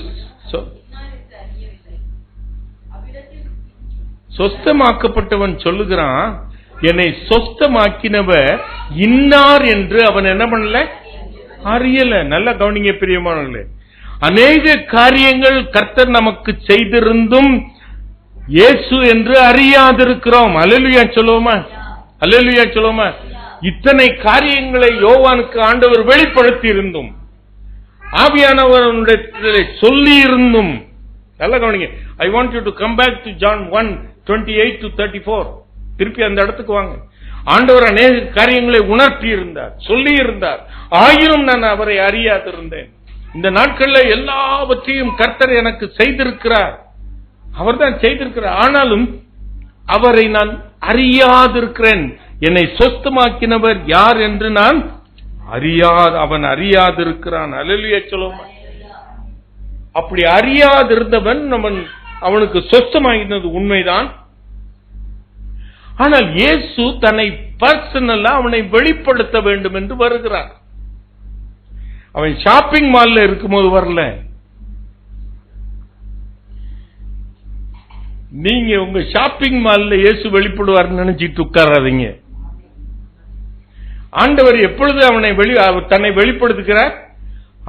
சொஸ்தமாக்கப்பட்டவன் சொல்லுகிறான், என்னை சொஸ்தமாக்கினவர் இன்னார் என்று அவன் என்ன பண்ணல, அறியல. நல்ல கவனிங்க பிரியமானவர்களே. அநேக காரியங்கள் கர்த்தர் நமக்கு செய்திருந்தும் இயேசு என்று அறியாதிருக்கிறோம். அல்லேலூயா சொல்லுவோமா? அல்லேலூயா சொல்லுவோமா? இத்தனை காரியங்களை யோவானுக்கு ஆண்டவர் வெளிப்படுத்தி இருந்தும், ஆவியானவருடைய சொல்லி இருந்தும். நல்ல கவனிங்க. I want you to come back to John 1:28-34. திருப்பி அந்த இடத்துக்கு வாங்க. ஆண்டவர் அநேக காரியங்களை உணர்த்தி இருந்தார், சொல்லி இருந்தார், ஆயினும் நான் அவரை அறியாதிருந்தேன். இந்த நாட்களில் எல்லாவற்றையும் கர்த்தர் எனக்கு செய்திருக்கிறார், அவர்தான் செய்திருக்கிறார். ஆனாலும் அவரை நான் அறியாதிருக்கிறேன். என்னை சொஸ்தமாக்கினவர் யார் என்று நான் அவன் அறியாதிருக்கிறான். அல்லேலூயா சொல்லுவோம். அப்படி அறியாதிருந்தவன் அவனுக்கு சொஸ்தமாகினது உண்மைதான். ஆனால் இயேசு தன்னை பர்சனலா அவனை வெளிப்படுத்த வேண்டும் என்று வருகிறார். அவன் ஷாப்பிங் மால்ல இருக்கும்போது வரல. நீங்க உங்க ஷாப்பிங் மால்ல இயேசு வெளிப்படுவார் நினைச்சிட்டு உட்காராதீங்க. ஆண்டவர் எப்பொழுது தன்னை வெளிப்படுத்துகிறார்?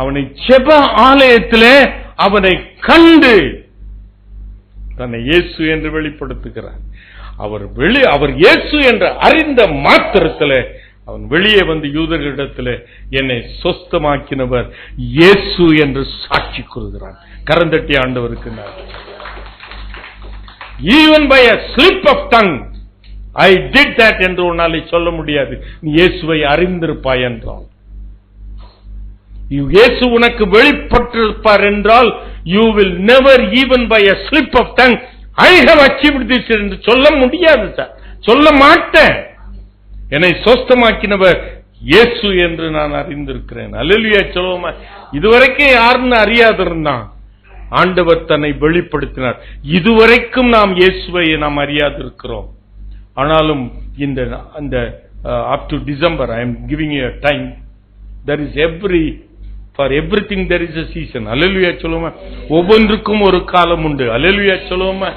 அவனை ஜெப ஆலயத்திலே அவனை கண்டு தன்னை இயேசு என்று வெளிப்படுத்துகிறார். அவர் இயேசு என்று அறிந்த மாத்திரத்தில் அவன் வெளியே வந்து யூதர்களிடத்தில் என்னை சொஸ்தமாக்கினவர் இயேசு என்று சாட்சி கூறுகிறான். கரந்தட்டி ஆண்டவருக்கு நன்றி. Even by a slip of tongue I did that என்று உன்னாலே சொல்ல முடியாது. நீ இயேசுவை அறிந்திருப்பாய் என்றால், இயேசு உனக்கு வெளிப்பட்டிருப்பார் என்றால், you will never even by a slip of tongue I have achieved this என்று சொல்ல முடியாது சார். சொல்ல மாட்டேன். என்னை சொஸ்தமாக்கினவர் இயேசு என்று நான் அறிந்திருக்கிறேன். அல்லேலூயா சொல்லுவோமா? இதுவரைக்கும் யாருன்னு அறியாதிருந்தான், ஆண்டவர் தன்னை வெளிப்படுத்தினார். இதுவரைக்கும் நாம் இயேசுவை நாம் அறியாதிருக்கிறோம். ஆனாலும் இந்த up to December I am giving you a time. There is for everything there is a season. அல்லேலூயா சொல்லுவோமா? ஒவ்வொன்றுக்கும் ஒரு காலம் உண்டு. அல்லேலூயா சொல்லுவோமா?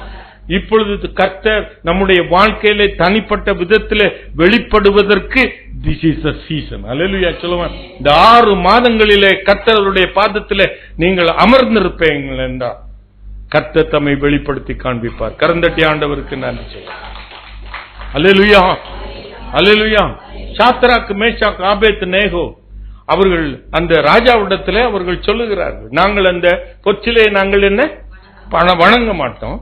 இப்பொழுது கர்த்தர் நம்முடைய வாழ்க்கையிலே தனிப்பட்ட விதத்திலே வெளிப்படுவதற்கு this is a season. அல்லேலூயா சொல்லுவோமா? இந்த 6 மாதங்களிலே கர்த்தருடைய பாதத்திலே நீங்கள் அமர்ந்திருப்பீர்கள் என்றால் கர்த்தர் தம்மை வெளிப்படுத்தி காண்பிப்பார். கரந்தட்டி ஆண்டவருக்கு நன்றி சொல்லுவோம். அல்லேலூயா, அல்லேலூயா. சாத்ராக், மேஷாக், ஆபேத்நேகோ அவர்கள் அந்த ராஜாவிடத்திலே அவர்கள் சொல்லுகிறார்கள், நாங்கள் அந்த பொச்சிலே நாங்கள் என்ன வணங்க மாட்டோம்,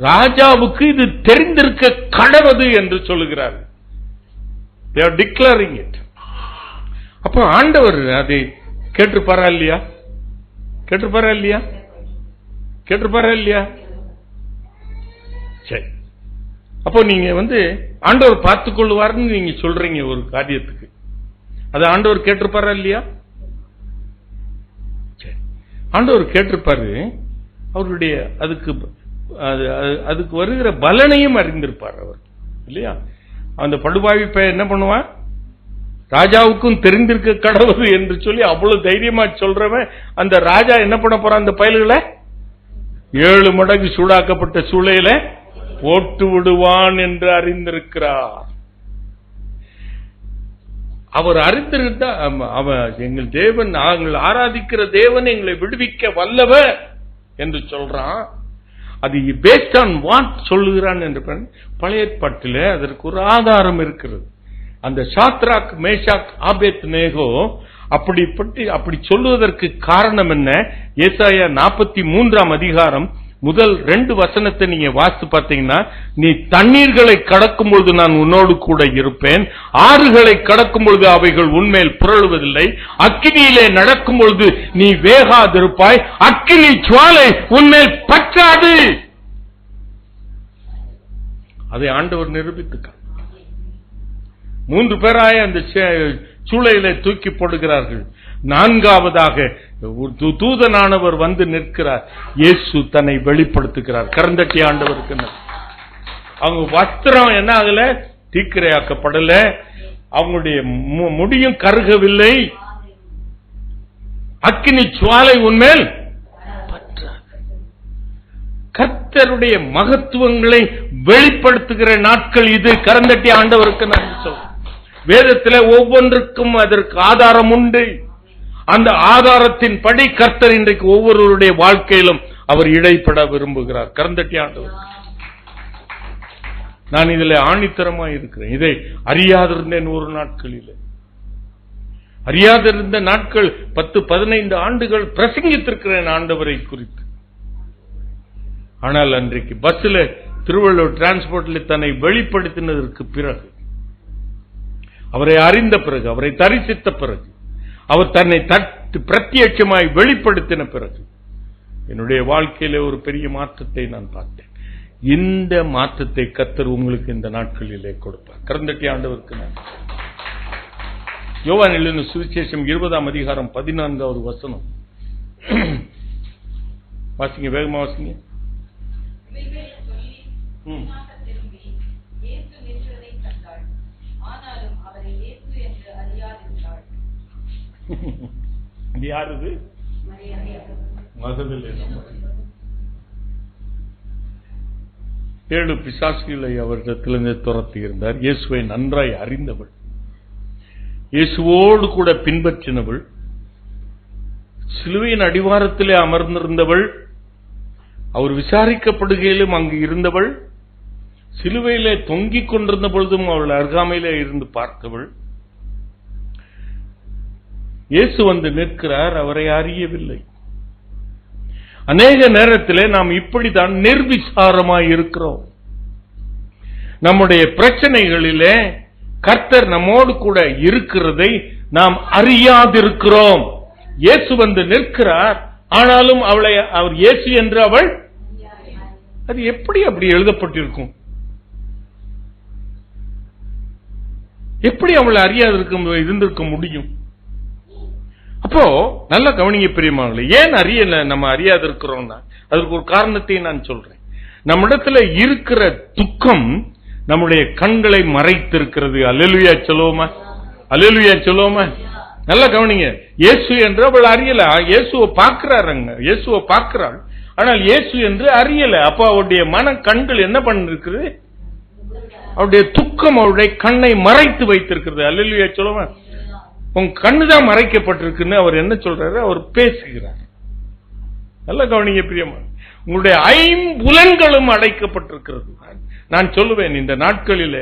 ராஜாவுக்கு இது தெரிந்திருக்க கடவது என்று சொல்லுகிறார்கள். They are declaring it. அப்ப ஆண்டவர் அதை கேட்டிருப்பாரா இல்லையா? கேட்டிருப்பாரா இல்லையா? கேட்டிருப்பாரா இல்லையா? சரி. அப்போ நீங்க ஆண்டவர் பார்த்துக் கொள்வார்னு நீங்க சொல்றீங்க ஒரு காரியத்துக்கு, அது ஆண்டவர் கேட்டிருப்பாரா இல்லையா? சரி, ஆண்டவர் கேட்டிருப்பாரு. அவருடைய அதுக்கு வருகிற பலனையும் அறிந்திருப்பார் அவர் இல்லையா? அந்த படுபாவி பையன் என்ன பண்ணுவான்? ராஜாவுக்கும் தெரிந்திருக்க கடவுது என்று சொல்லி அவ்வளவு தைரியமா சொல்றவன் அந்த ராஜா என்ன பண்ண போறான்? அந்த பயல்களை 7 மடங்கு சூடாக்கப்பட்ட சூளையில போட்டு விடுவான் என்று அறிந்திருக்கிறார். அவர் அறிந்திருந்தா அவன் எங்கள் தேவன், நாங்கள் ஆராதிக்கிற தேவன் எங்களை விடுவிக்க வல்லவர் என்று சொல்றான். அது பேஸ்ட் ஆன் வாட் சொல்லுகிறான் என்று பழைய ஏற்பாட்டிலே அதற்கு ஒரு ஆதாரம் இருக்கிறது. அந்த சாத்ராக், மேஷாக், ஆபேத்நேகோ அப்படி சொல்லுவதற்கு காரணம் என்ன? ஏசாயா 43ஆம் அதிகாரம் முதல் 2 வசனத்தை நீங்க வாசித்து பார்த்தீங்கன்னா, நீ தண்ணீர்களை கடக்கும் பொழுது நான் உன்னோடு கூட இருப்பேன், ஆறுகளை கடக்கும் பொழுது அவைகள் உன்மேல் புரளுவதில்லை, அக்கினியிலே நடக்கும் பொழுது நீ வேகாதிருப்பாய், அக்கினி ஜுவாலை உன்மேல் பற்றாது. அதை ஆண்டவர் நிரூபித்துக்கார். 3 பேராய அந்த சூளையிலே தூக்கி போடுகிறார்கள். 4வதாக தூதனானவர் வந்து நிற்கிறார். இயேசு தன்னை வெளிப்படுத்துகிறார். கரந்தட்டி ஆண்டவருக்கு. அவங்க வஸ்திரம் என்ன ஆகல? தீக்கிரையாக்கப்படல. அவங்களுடைய முடியும் கருகவில்லை. அக்கினி ஜுவாலை உன்மேல் கர்த்தருடைய மகத்துவங்களை வெளிப்படுத்துகிற நாட்கள் இது. கரந்தட்டி ஆண்டவருக்கு நன்றி சொல்றேன். வேதத்தில் ஒவ்வொன்றுக்கும் அதற்கு ஆதாரம் உண்டு. அந்த ஆதாரத்தின் படி கர்த்தர் இன்றைக்கு ஒவ்வொருவருடைய வாழ்க்கையிலும் அவர் இடைப்பட விரும்புகிறார். கரந்தட்டி ஆண்டவர். நான் இதில் ஆணித்தரமாக இருக்கிறேன். இதை அறியாதிருந்தேன் ஒரு நாட்களில். அறியாதிருந்த நாட்கள் 10-15 ஆண்டுகள் பிரசங்கித்திருக்கிறேன் ஆண்டவரை குறித்து. ஆனால் அன்றைக்கு பஸ்ல திருவள்ளூர் டிரான்ஸ்போர்ட்ல தன்னை வெளிப்படுத்தினதற்கு பிறகு, அவரை அறிந்த பிறகு, அவரை தரிசித்த பிறகு, அவர் தன்னை பிரத்யட்சமாய் வெளிப்படுத்தின பிறகு என்னுடைய வாழ்க்கையில ஒரு பெரிய மாற்றத்தை நான் பார்த்தேன். இந்த மாற்றத்தை கர்த்தர் உங்களுக்கு இந்த நாட்களிலே கொடுப்பார். கரந்தட்டி ஆண்டவருக்கு நன்றி. யோவான் எழுதின சுவிசேஷம் 20ஆம் அதிகாரம் 14வது வசனம் வாசிங்க, வேகமா வாசிங்க. யாரு? மகதலேனா. 7 பிசாசுகளை அவரிடத்திலிருந்து துரத்தி இருந்தார். இயேசுவை நன்றாய் அறிந்தவள், இயேசுவோடு கூட பின்பற்றினவள், சிலுவையின் அடிவாரத்திலே அமர்ந்திருந்தவள், அவர் விசாரிக்கப்படுகையிலும் அங்கு இருந்தவள், சிலுவையிலே தொங்கிக் கொண்டிருந்த பொழுதும் அவள் அருகாமையிலே இருந்து பார்த்தவள். இயேசு வந்து நிற்கிறார், அவரை அறியவில்லை. அநேக நேரத்திலே நாம் இப்படித்தான் நிர்விசாரமாய் இருக்கிறோம். நம்முடைய பிரச்சனைகளிலே கர்த்தர் நம்மோடு கூட இருக்கிறதை நாம் அறியாதிருக்கிறோம். இயேசு வந்து நிற்கிறார், ஆனாலும் அவர் இயேசு என்று அவள், அது எப்படி அப்படி எழுதப்பட்டிருக்கும்? எப்படி அவளை இருந்திருக்க முடியும்? அப்போ நல்ல கவனிங்க பிரியமானவர்களே, ஏன் நம்ம அறியாது இருக்கிறோம்னா அதற்கு ஒரு காரணத்தை நான் சொல்றேன். நம்மிடத்துல இருக்கிற துக்கம் நம்முடைய கண்களை மறைத்திருக்கிறது. அல்லேலூயா சொல்லுவோமா? அல்லேலூயா சொல்லுவோமா? நல்ல கவனிங்க. இயேசு என்று அவள் அறியல. இயேசுவை பார்க்கிறாருங்க, இயேசுவை பார்க்கிறாள், ஆனால் இயேசு என்று அறியல. அப்ப அவருடைய மன கண்கள் என்ன பண்ணிருக்கிறது? அவருடைய துக்கம் அவருடைய கண்ணை மறைத்து வைத்திருக்கிறது. அல்லேலூயா சொல்லுவோமா? உங்க கண்ணுதான் மறைக்கப்பட்டிருக்குன்னு அவர் என்ன சொல்றாரு? அவர் பேசுகிறார். நல்ல கவனிங்க பிரியமா, உங்களுடைய ஐம்புலன்களும் அடைக்கப்பட்டிருக்கிறது. நான் சொல்லுவேன், இந்த நாட்களில்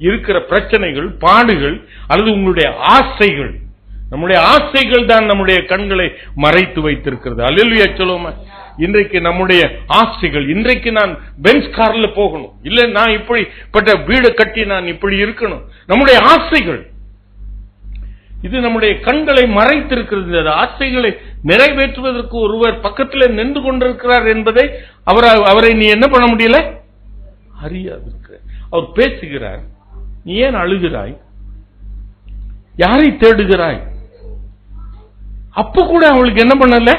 இருக்கிற பிரச்சனைகள், பாடுகள் அல்லது உங்களுடைய ஆசைகள், நம்முடைய ஆசைகள் தான் நம்முடைய கண்களை மறைத்து வைத்திருக்கிறது. அல்லேலூயா சொல்லுவோமா? இன்றைக்கு நம்முடைய ஆசைகள், இன்றைக்கு நான் பென்ஸ் கார்ல போகணும், இல்ல நான் இப்படிப்பட்ட வீடு கட்டி நான் இப்படி இருக்கணும், நம்முடைய ஆசைகள், இது நம்முடைய கண்களை மறைத்திருக்கிறது. அந்த ஆசைகளை நிறைவேற்றுவதற்கு ஒருவர் பக்கத்தில் நின்று கொண்டிருக்கிறார் என்பதை அவரை நீ என்ன பண்ண முடியல? அறியாது. அவர் பேசுகிறார், நீ ஏன் அழுகிறாய்? யாரை தேடுகிறாய்? அப்ப கூட அவளுக்கு என்ன பண்ணல?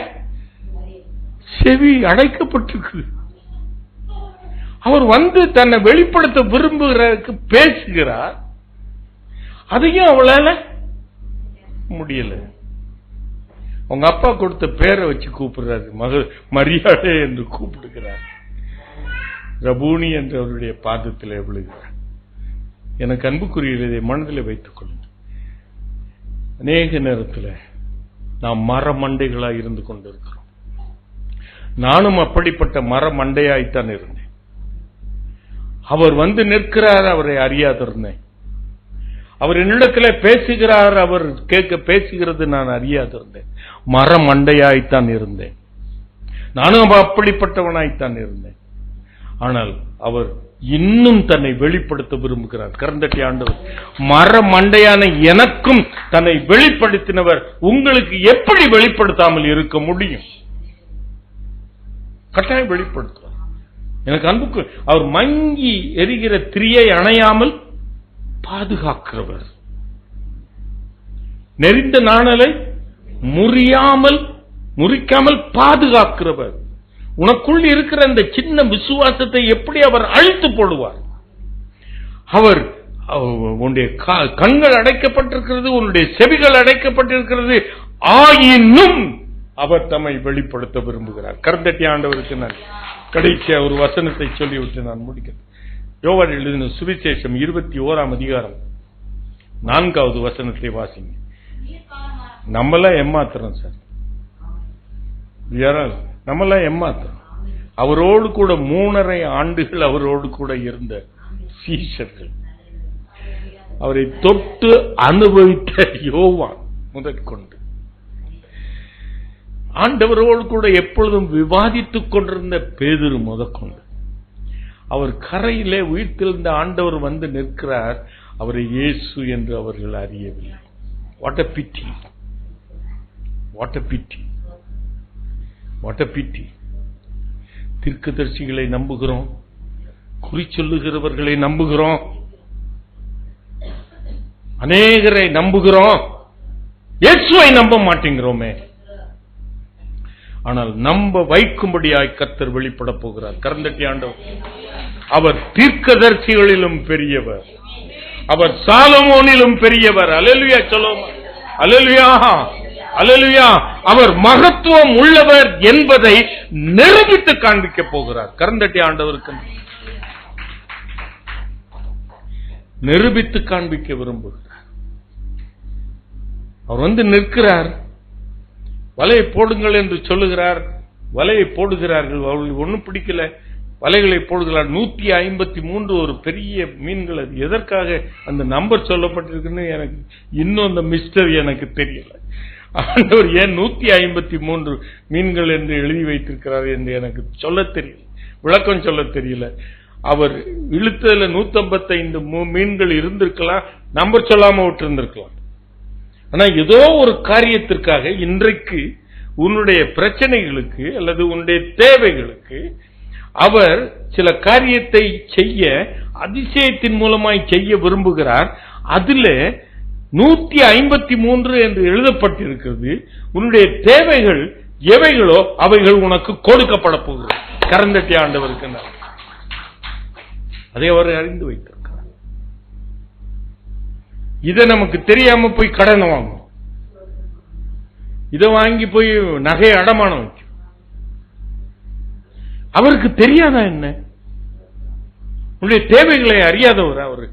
செவி அடைக்கப்பட்டிருக்கு. அவர் வந்து தன்னை வெளிப்படுத்த விரும்புகிறதுக்கு பேசுகிறார், அதையும் அவளால முடியல. உங்க அப்பா கொடுத்த பேரை வச்சு கூப்பிடுறாரு, மரியாதை என்று கூப்பிடுகிறார். ரபூனி என்று அவருடைய பாதத்தில் விழுகிறார். எனக்கு அன்புக்குரிய இதை மனதில் வைத்துக் கொள்ளுங்கள். அநேக நேரத்தில் நாம் மரமண்டைகளாய் இருந்து கொண்டிருக்கிறோம். நானும் அப்படிப்பட்ட மரமண்டையாய்த்தான் இருந்தேன். அவர் வந்து நிற்கிறார், அவரை அறியாதிருந்தேன். அவர் என்னிடத்தில் பேசுகிறார், அவர் பேசுகிறது நான் அறியாதிருந்தேன். மரமண்டையாய்த்தான் இருந்தேன். நானும் அப்படிப்பட்டவனாய்த்தான் இருந்தேன். ஆனால் அவர் இன்னும் தன்னை வெளிப்படுத்த விரும்புகிறார். கரந்தட்டி ஆண்டவர், மரமண்டையான எனக்கும் தன்னை வெளிப்படுத்தினவர் உங்களுக்கு எப்படி வெளிப்படுத்தாமல் இருக்க முடியும்? கட்டாயம் வெளிப்படுத்துவார். எனக்கு அன்புக்கு அவர் மங்கி எரிகிற திரியை அணையாமல் பாதுகாக்கிறவர், நெறிந்த நாணலை முறிக்காமல் பாதுகாக்கிறவர். உனக்குள் இருக்கிற அந்த சின்ன விசுவாசத்தை எப்படி அவர் அழித்து போடுவார்? அவர் உன்னுடைய கண்கள் அடைக்கப்பட்டிருக்கிறது, உன்னுடைய செவிகள் அடைக்கப்பட்டிருக்கிறது, ஆயினும் அவர் தம்மை வெளிப்படுத்த விரும்புகிறார். கரந்தட்டி ஆண்டவருக்கு நான் கடைசியா ஒரு வசனத்தை சொல்லிவிட்டு நான் முடிக்கிறேன். யோவான் எழுதின சுவிசேஷம் 21ஆம் அதிகாரம் 4வது வசனத்தை வாசிங்க. நம்மளாம் ஏமாத்துறோம் சார், நம்மளாம் ஏமாத்துறோம். அவரோடு கூட 3.5 ஆண்டுகள் அவரோடு கூட இருந்த சீஷர்கள், அவரை தொட்டு அனுபவித்த யோவான் முதற்கொண்டு, ஆண்டவரோடு கூட எப்பொழுதும் விவாதித்துக் கொண்டிருந்த பேதுரு முதற்கொண்டு, அவர் கரையிலே உயிர்த்தெழுந்த ஆண்டவர் வந்து நிற்கிறார், அவரை இயேசு என்று அவர்கள் அறியவில்லை. What a pity, what a pity, what a pity. தீர்க்கதரிசிகளை நம்புகிறோம், குறி சொல்லுகிறவர்களை நம்புகிறோம், அநேகரை நம்புகிறோம், இயேசுவை நம்ப மாட்டேங்கிறோமே. ஆனால் நம்ப வைக்கும்படியாய் கர்த்தர் வெளிப்பட போகிறார். கரந்தட்டி ஆண்டவர், அவர் தீர்க்கதரிசிகளிலும் பெரியவர், அவர் சாலமோனிலும் பெரியவர். அல்லேலூயா சொல்லுவோம், அல்லேலூயா, அல்லேலூயா. அவர் மகத்துவம் உள்ளவர் என்பதை நிரூபித்து காண்பிக்க போகிறார். கரந்தட்டி ஆண்டவருக்கு நிரூபித்து காண்பிக்க விரும்புகிறார். அவர் வந்து நிற்கிறார், வலையை போடுங்கள் என்று சொல்லுகிறார், வலையை போடுகிறார்கள். அவர்களுக்கு ஒன்னும் பிடிக்கல. வலைகளை போடுகிறார். 153 ஒரு பெரிய மீன்கள். அது எதற்காக அந்த நம்பர் சொல்லப்பட்டிருக்குன்னு எனக்கு இன்னும் அந்த மிஸ்டரி எனக்கு தெரியல. ஆண்டவர் ஏன் 153 மீன்கள் என்று எழுதி வைத்திருக்கிறார் என்று எனக்கு சொல்ல தெரியல, விளக்கம் சொல்ல தெரியல. அவர் இழுத்ததுல 155 மீன்கள் இருந்திருக்கலாம், நம்பர் சொல்லாம விட்டு இருந்திருக்கலாம். ஆனா ஏதோ ஒரு காரியத்திற்காக இன்றைக்கு உன்னுடைய பிரச்சனைகளுக்கு அல்லது உன்னுடைய தேவைகளுக்கு அவர் சில காரியத்தை செய்ய அதிசயத்தின் மூலமாய் செய்ய விரும்புகிறார். அதுல 153 என்று எழுதப்பட்டிருக்கிறது. உன்னுடைய தேவைகள் எவைகளோ அவைகள் உனக்கு கொடுக்கப்பட போகிறது. கரந்தட்டி ஆண்டவருக்கு அதை அவர் அறிந்து வைத்திருக்கிறார். இதை நமக்கு தெரியாம போய் கடன் வாங்கும், இதை வாங்கி போய் நகை அடமானம் வைக்கும். அவருக்கு தெரியாதா என்ன? உன்னுடைய தேவைகளை அறியாதவர் அவரு.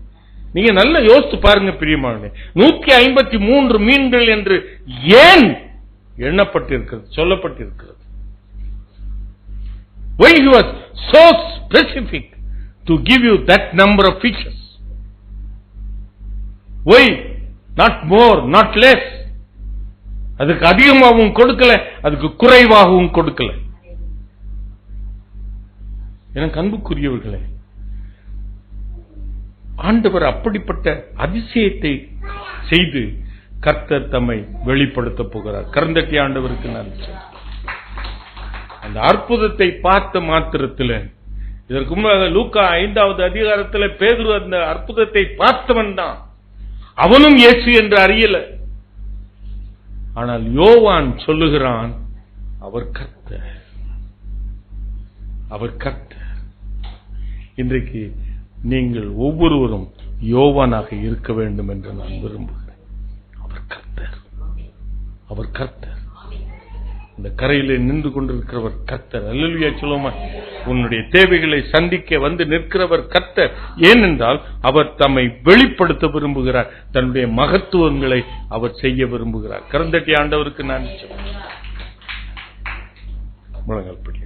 நீங்க நல்லா யோசித்து பாருங்க பிரியமானவர்களே. 153 மீன்கள் என்று ஏன் எண்ணப்பட்டிருக்கிறது, சொல்லப்பட்டிருக்கிறது? Why he was so specific to give you that number of fishes? Why not more, not less? அதுக்கு அதிகமாகவும் கொடுக்கல, அதுக்கு குறைவாகவும் கொடுக்கல. எனக்கு அன்புக்குரியவர்களே, ஆண்டவர் அப்படிப்பட்ட அதிசயத்தை செய்து கர்த்தர் தம்மை வெளிப்படுத்த போகிறார். கரந்தட்டி ஆண்டவருக்கு நன்றி. அந்த அற்புதத்தை பார்த்த மாத்திரத்தில், இதற்கு முன்னாக லூக்கா 5வது அதிகாரத்தில் பேதுரு அந்த அற்புதத்தை பார்த்தவன் தான், அவனும் இயேசு என்று அறியல. ஆனால் யோவான் சொல்லுகிறான், அவர் கர்த்தர், அவர் கர்த்தர். இன்றைக்கு நீங்கள் ஒவ்வொருவரும் யோவானாக இருக்க வேண்டும் என்று நான் விரும்புகிறேன். அவர் கர்த்தர், அவர் கர்த்தர். இந்த கரையிலே நின்று கொண்டிருக்கிறவர் கர்த்தர். அல்லேலூயா சொல்லுமா. உன்னுடைய தேவைகளை சந்திக்க வந்து நிற்கிறவர் கர்த்தர். ஏனென்றால் அவர் தம்மை வெளிப்படுத்த விரும்புகிறார், தன்னுடைய மகத்துவங்களை அவர் செய்ய விரும்புகிறார். கரந்தட்டி ஆண்டவருக்கு நான் முழங்கால் படி.